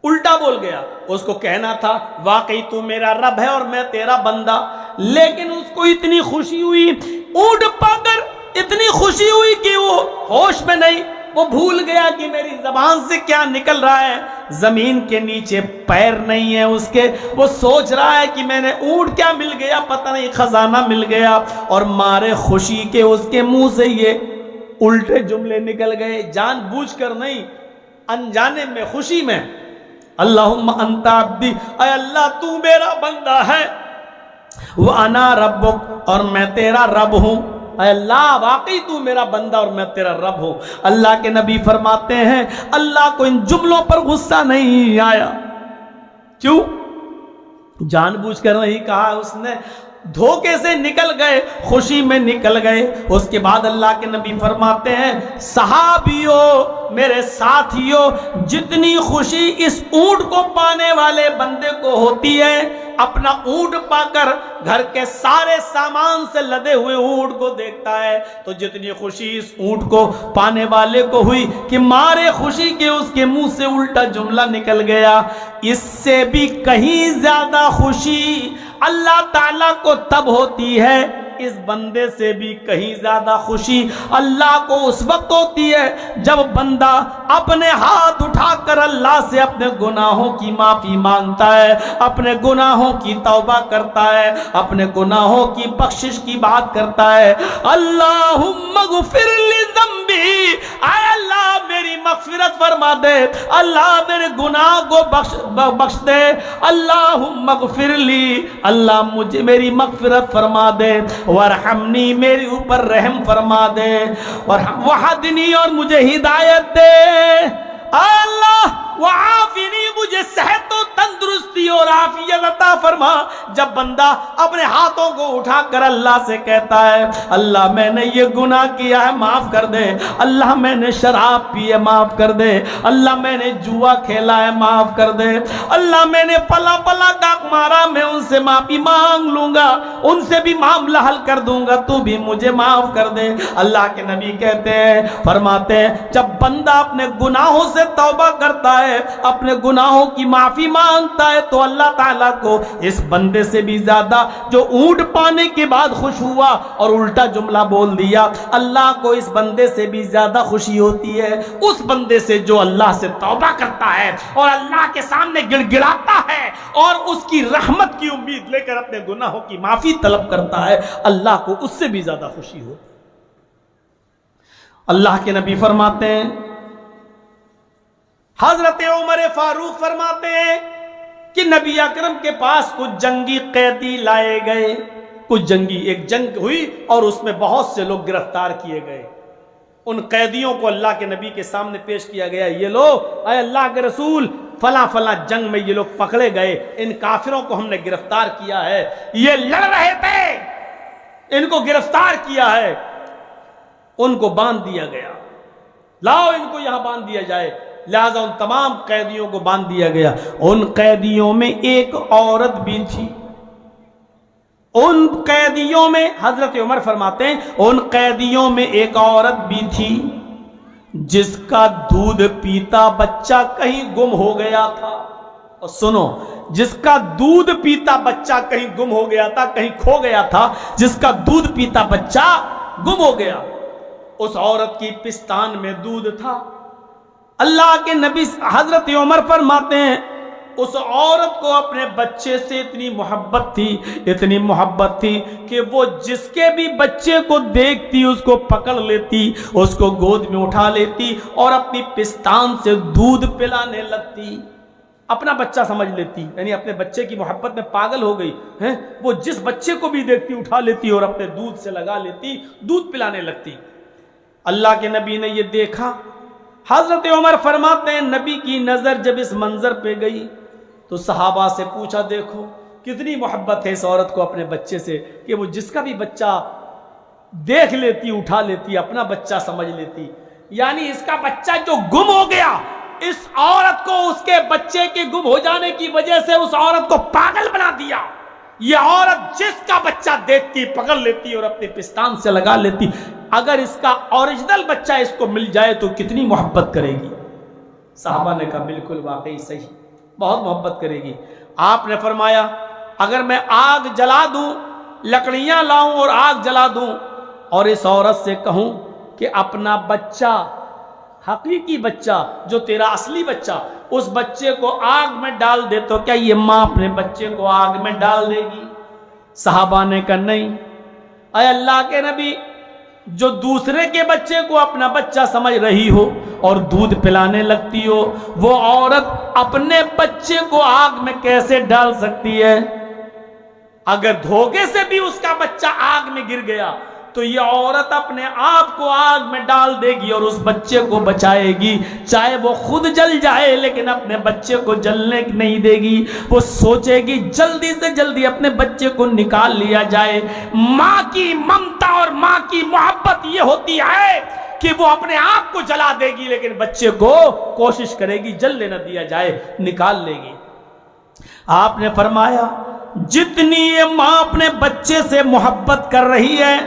الٹا بول گیا۔ اس کو کہنا تھا واقعی تو میرا رب ہے اور میں تیرا بندہ، لیکن اس کو اتنی خوشی ہوئی، اونٹ پا کر اتنی خوشی ہوئی کہ وہ ہوش میں نہیں، وہ بھول گیا کہ میری زبان سے کیا نکل رہا ہے۔ زمین کے نیچے پیر نہیں ہے اس کے، وہ سوچ رہا ہے کہ میں نے اونٹ کیا مل گیا، پتہ نہیں خزانہ مل گیا، اور مارے خوشی کے اس کے منہ سے یہ الٹے جملے نکل گئے، جان بوجھ کر نہیں، انجانے میں، خوشی میں۔ اللہم انت عبدی، اے اللہ تو میرا بندہ ہے، وانا ربک، اور میں تیرا رب ہوں۔ اے اللہ واقعی تو میرا بندہ اور میں تیرا رب ہوں۔ اللہ کے نبی فرماتے ہیں اللہ کو ان جملوں پر غصہ نہیں آیا۔ کیوں؟ جان بوجھ کر نہیں کہا، اس نے دھوکے سے نکل گئے، خوشی میں نکل گئے۔ اس کے بعد اللہ کے نبی فرماتے ہیں صحابیوں، میرے ساتھیوں، جتنی خوشی اس اونٹ کو پانے والے بندے کو ہوتی ہے، اپنا اونٹ پا کر گھر کے سارے سامان سے لدے ہوئے اونٹ کو دیکھتا ہے تو جتنی خوشی اس اونٹ کو پانے والے کو ہوئی کہ مارے خوشی کے اس کے منہ سے الٹا جملہ نکل گیا، اس سے بھی کہیں زیادہ خوشی اللہ تعالیٰ کو تب ہوتی ہے، اس بندے سے بھی کہیں زیادہ خوشی اللہ کو اس وقت ہوتی ہے جب بندہ اپنے ہاتھ اٹھا کر اللہ سے اپنے گناہوں کی معافی مانگتا ہے، اپنے گناہوں کی توبہ کرتا ہے، اپنے گناہوں کی بخشش کی بات کرتا ہے۔ اللہم اغفر لی ذنبی، اے اللہ میری مغفرت فرما دے، اللہ میرے گناہ کو بخش دے، اللہم اغفر لی، اللہ مجھے میری مغفرت فرما دے، وارحمنی میرے اوپر رحم فرما دے، وحدنی اور مجھے ہدایت دے، اللہ وعافنی مجھے صحت و تندرستی اور عافیت عطا فرما۔ جب بندہ اپنے ہاتھوں کو اٹھا کر اللہ سے کہتا ہے اللہ میں نے یہ گناہ کیا ہے معاف کر دے، اللہ میں نے شراب پی ہے معاف کر دے، اللہ میں نے جوا کھیلا ہے معاف کر دے، اللہ میں نے پلا پلا ڈاک مارا، میں ان سے معافی مانگ لوں گا، ان سے بھی معاملہ حل کر دوں گا، تو بھی مجھے معاف کر دے۔ اللہ کے نبی کہتے ہیں، فرماتے ہیں جب بندہ اپنے گناہوں سے توبہ کرتا ہے، اپنے گناہوں کی معافی مانگتا ہے، تو اللہ تعالیٰ کو اس بندے سے بھی زیادہ جو اونٹ پانے کے بعد خوش ہوا اور الٹا جملہ بول دیا، اللہ کو اس بندے سے بھی زیادہ خوشی ہوتی ہے اس بندے سے جو اللہ سے توبہ کرتا ہے اور اللہ کے سامنے گڑ گڑاتا ہے اور اس کی رحمت کی امید لے کر اپنے گناہوں کی معافی طلب کرتا ہے، اللہ کو اس سے بھی زیادہ خوشی ہوتی ہے۔ اللہ کے نبی فرماتے ہیں، حضرت عمر فاروق فرماتے ہیں کہ نبی اکرم کے پاس کچھ جنگی قیدی لائے گئے، کچھ جنگی، ایک جنگ ہوئی اور اس میں بہت سے لوگ گرفتار کیے گئے، ان قیدیوں کو اللہ کے نبی کے سامنے پیش کیا گیا، یہ لو اے اللہ کے رسول فلاں فلاں جنگ میں یہ لوگ پکڑے گئے، ان کافروں کو ہم نے گرفتار کیا ہے، یہ لڑ رہے تھے، ان کو گرفتار کیا ہے، ان کو باندھ دیا گیا، لاؤ ان کو یہاں باندھ دیا جائے، لہذا ان تمام قیدیوں کو باندھ دیا گیا۔ ان قیدیوں میں ایک عورت بھی تھی، ان قیدیوں میں حضرت عمر فرماتے ہیں ان قیدیوں میں ایک عورت بھی تھی جس کا دودھ پیتا بچہ کہیں گم ہو گیا تھا، اور سنو، جس کا دودھ پیتا بچہ کہیں گم ہو گیا تھا، کہیں کھو گیا تھا، جس کا دودھ پیتا بچہ گم ہو گیا، اس عورت کی پستان میں دودھ تھا۔ اللہ کے نبی حضرت عمر فرماتے ہیں اس عورت کو اپنے بچے سے اتنی محبت تھی کہ وہ جس کے بھی بچے کو دیکھتی اس کو پکڑ لیتی، اس کو گود میں اٹھا لیتی اور اپنی پستان سے دودھ پلانے لگتی، اپنا بچہ سمجھ لیتی، یعنی اپنے بچے کی محبت میں پاگل ہو گئی ہے، وہ جس بچے کو بھی دیکھتی اٹھا لیتی اور اپنے دودھ سے لگا لیتی، دودھ پلانے لگتی۔ اللہ کے نبی نے یہ دیکھا، حضرت عمر فرماتے ہیں نبی کی نظر جب اس منظر پہ گئی تو صحابہ سے پوچھا دیکھو کتنی محبت ہے اس عورت کو اپنے بچے سے کہ وہ جس کا بھی بچہ دیکھ لیتی اٹھا لیتی، اپنا بچہ سمجھ لیتی، یعنی اس کا بچہ جو گم ہو گیا، اس عورت کو اس کے بچے کے گم ہو جانے کی وجہ سے اس عورت کو پاگل بنا دیا۔ یہ عورت جس کا بچہ دیکھتی پکڑ لیتی اور اپنے پستان سے لگا لیتی، اگر اس کا اوریجنل بچہ اس کو مل جائے تو کتنی محبت کرے گی؟ صحابہ نے کہا بالکل واقعی صحیح، بہت محبت کرے گی۔ آپ نے فرمایا اگر میں آگ جلا دوں، لکڑیاں لاؤں اور آگ جلا دوں اور اس عورت سے کہوں کہ اپنا بچہ، حقیقی بچہ جو تیرا اصلی بچہ، اس بچے کو آگ میں ڈال دے، تو کیا یہ ماں اپنے بچے کو آگ میں ڈال دے گی؟ صحابہ نے کہا نہیں۔ اے اللہ کے نبی، جو دوسرے کے بچے کو اپنا بچہ سمجھ رہی ہو اور دودھ پلانے لگتی ہو، وہ عورت اپنے بچے کو آگ میں کیسے ڈال سکتی ہے؟ اگر دھوکے سے بھی اس کا بچہ آگ میں گر گیا تو یہ عورت اپنے آپ کو آگ میں ڈال دے گی اور اس بچے کو بچائے گی، چاہے وہ خود جل جائے لیکن اپنے بچے کو جلنے نہیں دے گی۔ وہ سوچے گی جلدی سے جلدی اپنے بچے کو نکال لیا جائے۔ ماں کی ممتا اور ماں کی محبت یہ ہوتی ہے کہ وہ اپنے آپ کو جلا دے گی لیکن بچے کو کوشش کرے گی جلنے نہ دیا جائے، نکال لے گی۔ آپ نے فرمایا جتنی یہ ماں اپنے بچے سے محبت کر رہی ہے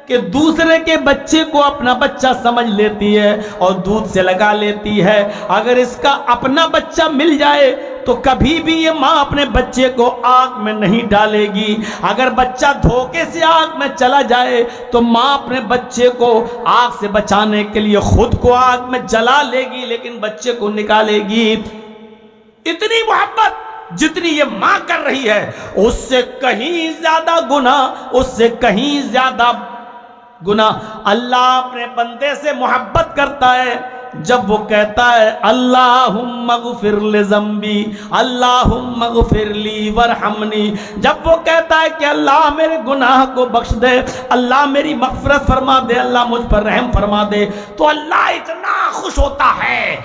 کہ دوسرے کے بچے کو اپنا بچہ سمجھ لیتی ہے اور دودھ سے لگا لیتی ہے، اگر اس کا اپنا بچہ مل جائے تو کبھی بھی یہ ماں اپنے بچے کو آگ میں نہیں ڈالے گی۔ اگر بچہ دھوکے سے آگ میں چلا جائے تو ماں اپنے بچے کو آگ سے بچانے کے لیے خود کو آگ میں جلا لے گی لیکن بچے کو نکالے گی۔ اتنی محبت جتنی یہ ماں کر رہی ہے اس سے کہیں زیادہ گناہ، اس سے کہیں زیادہ گناہ اللہ اپنے بندے سے محبت کرتا ہے جب وہ کہتا ہے اللہم اغفر لذنبی اللہم اغفر لی ورحمنی، جب وہ کہتا ہے کہ اللہ میرے گناہ کو بخش دے، اللہ میری مغفرت فرما دے، اللہ مجھ پر رحم فرما دے، تو اللہ اتنا خوش ہوتا ہے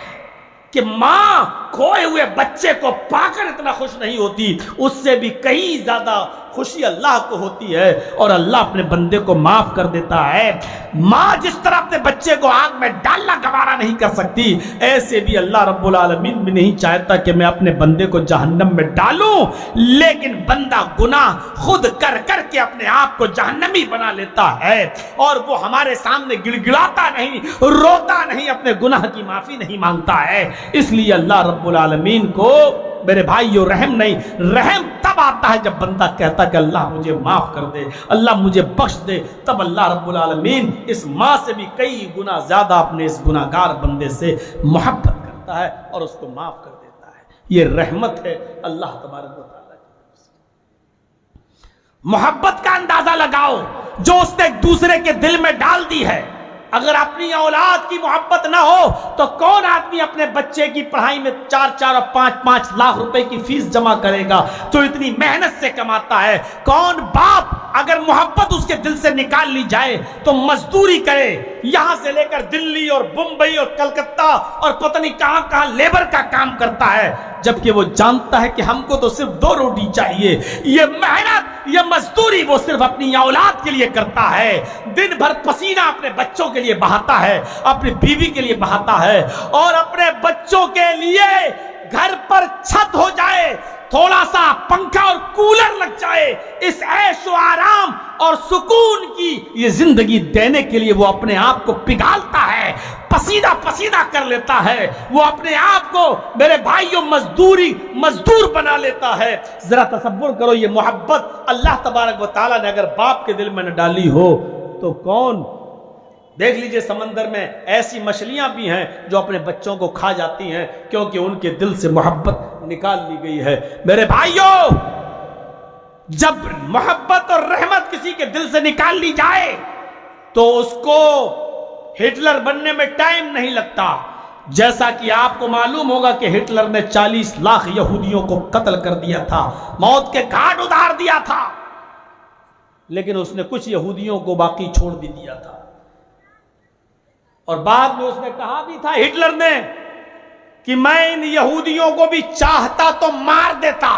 کہ ماں کھوئے ہوئے بچے کو پا کر اتنا خوش نہیں ہوتی، اس سے بھی کہیں زیادہ خوشی اللہ کو ہوتی ہے، اور اللہ اپنے بندے کو معاف کر دیتا ہے۔ ماں جس طرح اپنے بچے کو آگ میں ڈالنا گوارا نہیں کر سکتی، ایسے بھی اللہ رب العالمین بھی نہیں چاہتا کہ میں اپنے بندے کو جہنم میں ڈالوں، لیکن بندہ گناہ خود کر کر کے اپنے آپ کو جہنمی بنا لیتا ہے، اور وہ ہمارے سامنے گڑ گڑاتا نہیں، روتا نہیں، اپنے گناہ کی معافی نہیں مانگتا ہے۔ اس لیے اللہ رب العالمین کو میرے بھائیو رحم نہیں، رحم تب آتا ہے جب بندہ کہتا کہ اللہ مجھے معاف کر دے، اللہ مجھے بخش دے، تب اللہ رب العالمین اس ماں سے بھی کئی گنا زیادہ اپنے اس گناہگار بندے سے محبت کرتا ہے اور اس کو معاف کر دیتا ہے۔ یہ رحمت ہے اللہ تبارک و تعالیٰ کی۔ محبت کا اندازہ لگاؤ جو اس نے ایک دوسرے کے دل میں ڈال دی ہے۔ اگر اپنی اولاد کی محبت نہ ہو تو کون آدمی اپنے بچے کی پڑھائی میں 4 اور 5 لاکھ روپے کی فیس جمع کرے گا تو اتنی محنت سے کماتا ہے؟ کون باپ اگر محبت اس کے دل سے نکال لی جائے تو مزدوری کرے، یہاں سے لے کر دلی اور بمبئی اور کلکتہ اور پتہ نہیں کہاں کہاں لیبر کا کام کرتا ہے، جبکہ وہ جانتا ہے کہ ہم کو تو صرف 2 روٹی چاہیے۔ یہ محنت، یہ مزدوری وہ صرف اپنی اولاد کے لیے کرتا ہے، دن بھر پسینہ اپنے بچوں کے لیے بہاتا ہے، اپنی بیوی کے لیے بہاتا ہے، اور اپنے بچوں کے لیے گھر پر چھت ہو جائے، تھوڑا سا پنکھا اور کولر لگ جائے، اس عیش و آرام اور سکون کی یہ زندگی دینے کے لیے وہ اپنے آپ کو پگھالتا ہے، پسینہ کر لیتا ہے، وہ اپنے آپ کو میرے بھائیوں مزدور بنا لیتا ہے۔ ذرا تصور کرو یہ محبت اللہ تبارک و تعالیٰ نے اگر باپ کے دل میں نہ ڈالی ہو تو کون؟ دیکھ لیجئے سمندر میں ایسی مچھلیاں بھی ہیں جو اپنے بچوں کو کھا جاتی ہیں کیونکہ ان کے دل سے محبت نکال لی گئی ہے۔ میرے بھائیوں، جب محبت اور رحمت کسی کے دل سے نکال لی جائے تو اس کو ہٹلر بننے میں ٹائم نہیں لگتا۔ جیسا کہ آپ کو معلوم ہوگا کہ ہٹلر نے 40 لاکھ یہودیوں کو قتل کر دیا تھا، موت کے گھاٹ اتار دیا تھا، لیکن اس نے کچھ یہودیوں کو باقی چھوڑ بھی دیا تھا، اور بعد میں اس نے کہا بھی تھا ہٹلر نے کہ میں ان یہودیوں کو بھی چاہتا تو مار دیتا،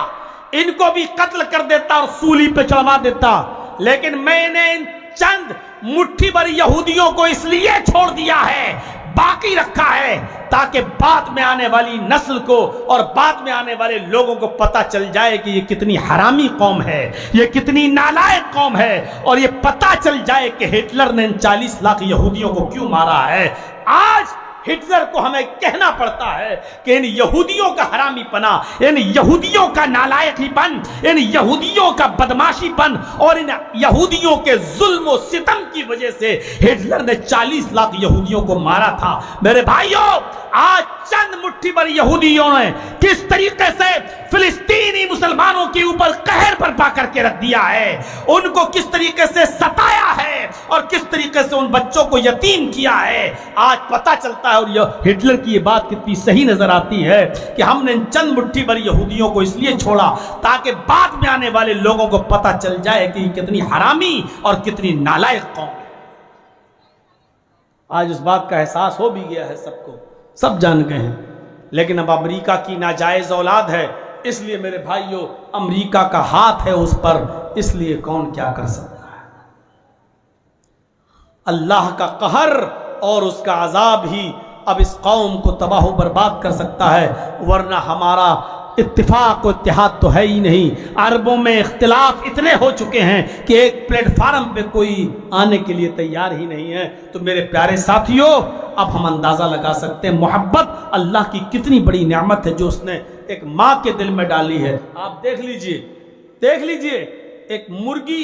ان کو بھی قتل کر دیتا اور سولی پہ چڑھوا دیتا، لیکن میں نے ان چند مٹھی بھر یہودیوں کو اس لیے چھوڑ دیا ہے، باقی رکھا ہے، تاکہ بعد میں آنے والی نسل کو اور بعد میں آنے والے لوگوں کو پتہ چل جائے کہ یہ کتنی حرامی قوم ہے، یہ کتنی نالائق قوم ہے، اور یہ پتہ چل جائے کہ ہٹلر نے ان 40 لاکھ یہودیوں کو کیوں مارا ہے۔ آج ہٹلر کو ہمیں کہنا پڑتا ہے کہ ان یہودیوں کا حرامی پنا، ان یہودیوں کا نالائقی پن، ان یہودیوں کا بدماشی پن اور ان یہودیوں کے ظلم و ستم کی وجہ سے ہٹلر نے 40 لاکھ یہودیوں کو مارا تھا۔ میرے بھائیوں، آج چند مٹھی بھر یہودیوں نے کس طریقے سے فلسطینی مسلمانوں کے اوپر قہر برپا کر کے رکھ دیا ہے، ان کو کس طریقے سے ستایا ہے اور کس طریقے سے ان بچوں کو یتیم کیا ہے، آج پتہ چلتا ہے۔ اور یہ ہٹلر کی یہ بات کتنی صحیح نظر آتی ہے کہ ہم نے ان چند مٹھی بھر یہودیوں کو اس لیے چھوڑا تاکہ بعد میں آنے والے لوگوں کو پتہ چل جائے کہ یہ کتنی حرامی اور کتنی نالائق قوم ہے۔ آج اس بات کا احساس ہو بھی گیا ہے، سب کو، سب جان گئے ہیں، لیکن اب امریکہ کی ناجائز اولاد ہے، اس لیے میرے بھائیوں امریکہ کا ہاتھ ہے اس پر، اس لیے کون کیا کر سکتا ہے؟ اللہ کا قہر اور اس کا عذاب ہی اب اس قوم کو تباہ و برباد کر سکتا ہے، ورنہ ہمارا اتفاق و اتحاد تو ہے ہی نہیں۔ عربوں میں اختلاف اتنے ہو چکے ہیں کہ ایک پلیٹ فارم پہ کوئی آنے کے لیے تیار ہی نہیں ہے۔ تو میرے پیارے ساتھیوں، اب ہم اندازہ لگا سکتے ہیں محبت اللہ کی کتنی بڑی نعمت ہے جو اس نے ایک ماں کے دل میں ڈالی ہے۔ آپ دیکھ لیجئے ایک مرغی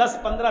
10, 15,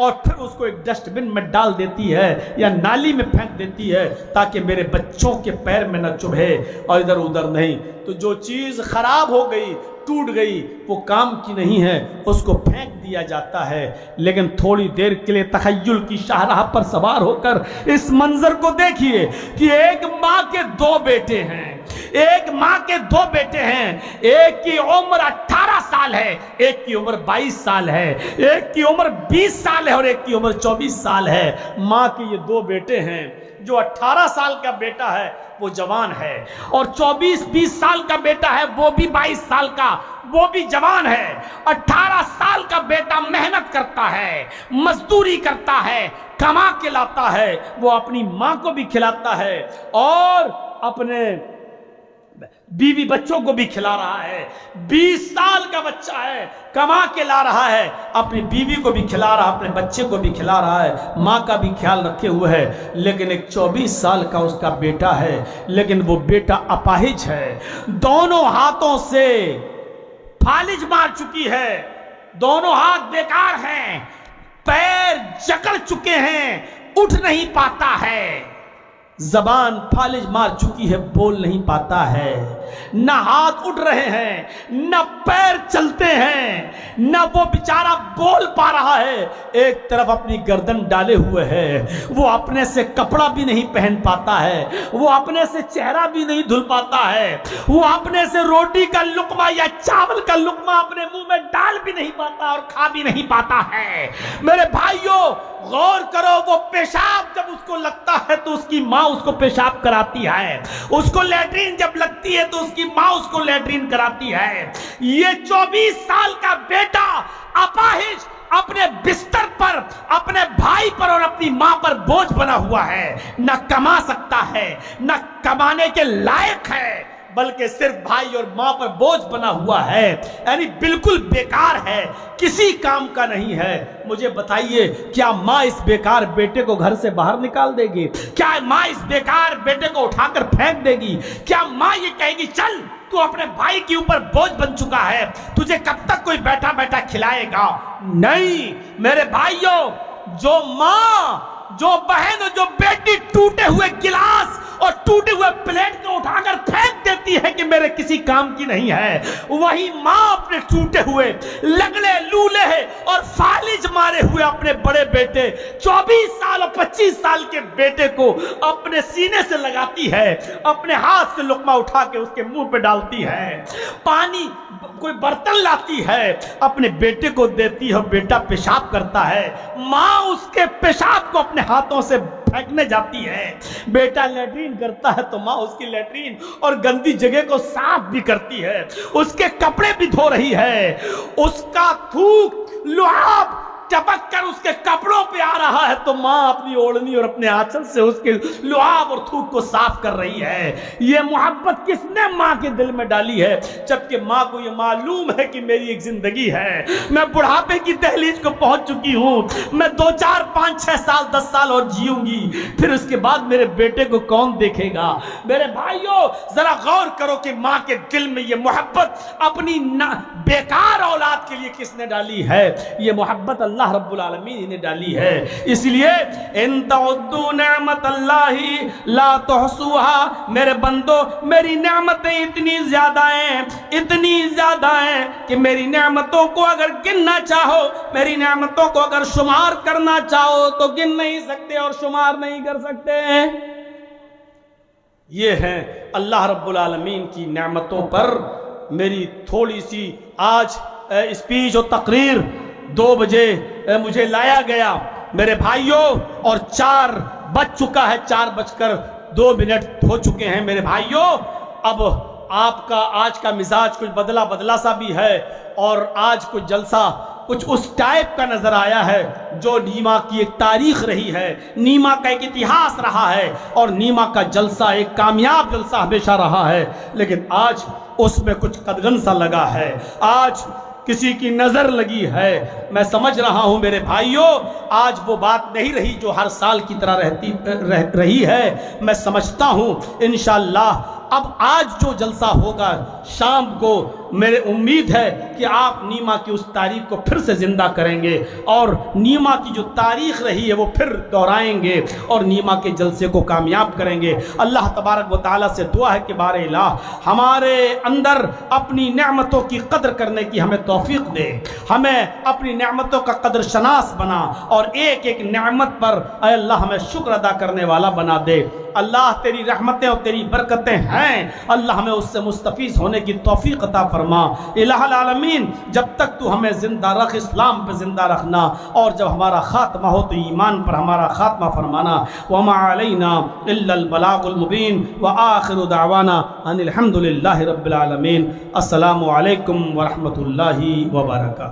اور پھر اس کو ایک ڈسٹ بن میں ڈال دیتی ہے یا نالی میں پھینک دیتی ہے تاکہ میرے بچوں کے پیر میں نہ چبھے اور ادھر ادھر نہیں. تو جو چیز خراب ہو گئی ٹوٹ گئی وہ کام کی نہیں ہے, اس کو پھینک دیا جاتا ہے. لیکن تھوڑی دیر کے لیے تخیل کی شاہراہ پر سوار ہو کر اس منظر کو دیکھیے کہ ایک ماں کے دو بیٹے ہیں, ایک ماں کے دو بیٹے ہیں. ایک کی عمر 18 سال ہے, ایک کی عمر 22 سال ہے, ایک کی عمر 20 سال ہے اور ایک کی عمر 24 سال ہے. ماں کے یہ دو بیٹے ہیں. جو 18 سال کا بیٹا ہے وہ جوان ہے اور 24-20 سال کا بیٹا ہے وہ بھی 22 سال کا وہ بھی جوان ہے. 18 سال کا بیٹا محنت کرتا ہے, مزدوری کرتا ہے, کما کے لاتا ہے, وہ اپنی ماں کو بھی کھلاتا ہے اور اپنے بیوی بچوں کو بھی کھلا رہا ہے. 20 سال کا بچہ ہے, کما کے لا رہا ہے, اپنی بیوی کو بھی کھلا رہا ہے, اپنے بچے کو بھی کھلا رہا ہے, ماں کا بھی خیال رکھے ہوئے ہے. لیکن ایک 24 سال کا اس کا بیٹا ہے, لیکن وہ بیٹا اپاہج ہے, دونوں ہاتھوں سے فالج مار چکی ہے, دونوں ہاتھ بیکار ہیں, پیر جکڑ چکے ہیں, اٹھ نہیں پاتا ہے, زبان فالج مار چکی ہے, بول نہیں پاتا ہے, نہ ہاتھ اٹھ رہے ہیں, نہ پیر چلتے ہیں, نہ وہ بیچارہ بول پا رہا ہے. ایک طرف اپنی گردن ڈالے ہوئے ہے, وہ اپنے سے کپڑا بھی نہیں پہن پاتا ہے, وہ اپنے سے چہرہ بھی نہیں دھل پاتا ہے, وہ اپنے سے روٹی کا لقمہ یا چاول کا لقمہ اپنے منہ میں ڈال بھی نہیں پاتا اور کھا بھی نہیں پاتا ہے. میرے بھائیوں غور کرو, وہ پیشاب جب اس کو لگتا ہے تو اس کی ماں اس کو پیشاب کراتی ہے, اس کو لیٹرین جب لگتی ہے تو اس کی ماں اس کو لیٹرین کراتی ہے. یہ 24 سال کا بیٹا اپاہج اپنے بستر پر اپنے بھائی پر اور اپنی ماں پر بوجھ بنا ہوا ہے, نہ کما سکتا ہے, نہ کمانے کے لائق ہے, بلکہ صرف بھائی اور ماں پر بوجھ بنا ہوا ہے, یعنی بالکل بیکار ہے, کسی کام کا نہیں ہے. مجھے بتائیے کیا ماں اس بیکار بیٹے کو گھر سے باہر نکال دے گی؟ کیا ماں اس بیکار بیٹے کو اٹھا کر پھینک دے گی؟ کیا ماں یہ کہے گی چل تو اپنے بھائی کے اوپر بوجھ بن چکا ہے, تجھے کب تک کوئی بیٹھا بیٹھا کھلائے گا؟ نہیں میرے بھائیوں, جو ماں, جو بہن, جو بیٹی ٹوٹے ہوئے گلاس اور ٹوٹے ہوئے پلیٹ کو اٹھا کر پھینک دیتی ہے کہ میرے کسی کام کی نہیں ہے, وہی ماں اپنے ٹوٹے ہوئے لگڑے لولے اور فالج مارے ہوئے اپنے بڑے بیٹے 24 سال اور 25 سال کے بیٹے کو اپنے سینے سے لگاتی ہے, اپنے ہاتھ سے لقمہ اٹھا کے اس کے منہ پہ ڈالتی ہے, پانی کوئی برتن لاتی ہے اپنے بیٹے کو دیتی ہے, بیٹا پیشاب کرتا ہے, ماں اس کے پیشاب کو اپنے ہاتھوں سے پھینکنے جاتی ہے, بیٹا لیٹرین کرتا ہے تو ماں اس کی لیٹرین اور گندی جگہ کو صاف بھی کرتی ہے, اس کے کپڑے بھی دھو رہی ہے, اس کا تھوک لعاب ٹپک کر اس کے کپڑوں پہ آ رہا ہے تو ماں اپنی اوڑھنی اور اپنے آنچل سے اس کے لعاب اور تھوک کو صاف کر رہی ہے. یہ محبت کس نے ماں کے دل میں ڈالی ہے؟ جبکہ ماں کو یہ معلوم ہے کہ میری ایک زندگی ہے, میں بڑھاپے کی دہلیز کو پہنچ چکی ہوں, میں 2 4 5 6 سال 10 سال اور جیوں گی, پھر اس کے بعد میرے بیٹے کو کون دیکھے گا؟ میرے بھائیوں ذرا غور کرو کہ ماں کے دل میں یہ محبت اپنی بیکار اولاد کے لیے کس نے ڈالی ہے؟ یہ محبت اللہ رب العالمین نے ڈالی ہے. اس لیے ان تعدوا نعمت اللہ لا تحصوها, میرے بندو میری نعمتیں اتنی زیادہ ہیں کہ میری نعمتوں کو اگر گننا چاہو, میری نعمتوں کو اگر شمار کرنا چاہو تو گن نہیں سکتے اور شمار نہیں کر سکتے. یہ ہیں اللہ رب العالمین کی نعمتوں پر میری تھوڑی سی آج اسپیچ و تقریر. 2 بجے مجھے لایا گیا میرے بھائیوں اور 4 بج چکا ہے, 4:02 ہو چکے ہیں میرے بھائیوں. اب آپ کا آج کا مزاج کچھ بدلا سا بھی ہے اور آج کچھ جلسہ کچھ اس ٹائپ کا نظر آیا ہے جو نیما کی ایک تاریخ رہی ہے, نیما کا ایک اتہاس رہا ہے اور نیما کا جلسہ ایک کامیاب جلسہ ہمیشہ رہا ہے. لیکن آج اس میں کچھ قدغن سا لگا ہے, آج کسی کی نظر لگی ہے. میں سمجھ رہا ہوں میرے بھائیوں آج وہ بات نہیں رہی جو ہر سال کی طرح رہی ہے. میں سمجھتا ہوں انشاءاللہ اب آج جو جلسہ ہوگا شام کو میرے امید ہے کہ آپ نیما کی اس تاریخ کو پھر سے زندہ کریں گے اور نیما کی جو تاریخ رہی ہے وہ پھر دہرائیں گے اور نیما کے جلسے کو کامیاب کریں گے۔ اللہ تبارک و تعالیٰ سے دعا ہے کہ بار الہ ہمارے اندر اپنی نعمتوں کی قدر کرنے کی ہمیں توفیق دے، ہمیں اپنی نعمتوں کا قدر شناس بنا اور ایک ایک نعمت پر اے اللہ ہمیں شکر ادا کرنے والا بنا دے۔ اللہ تیری رحمتیں اور تیری برکتیں ہیں، اللہ ہمیں اس سے مستفیض ہونے کی توفیق عطا فرما۔ الہ العالمین جب تک تو ہمیں زندہ رکھ، اسلام پہ زندہ رکھنا، اور جب ہمارا خاتمہ ہو تو ایمان پر ہمارا خاتمہ فرمانا۔ وما علینا الا البلاغ المبین وآخر دعوانا ان الحمد للہ رب العالمین۔ السلام علیکم ورحمۃ اللہ وبرکاتہ۔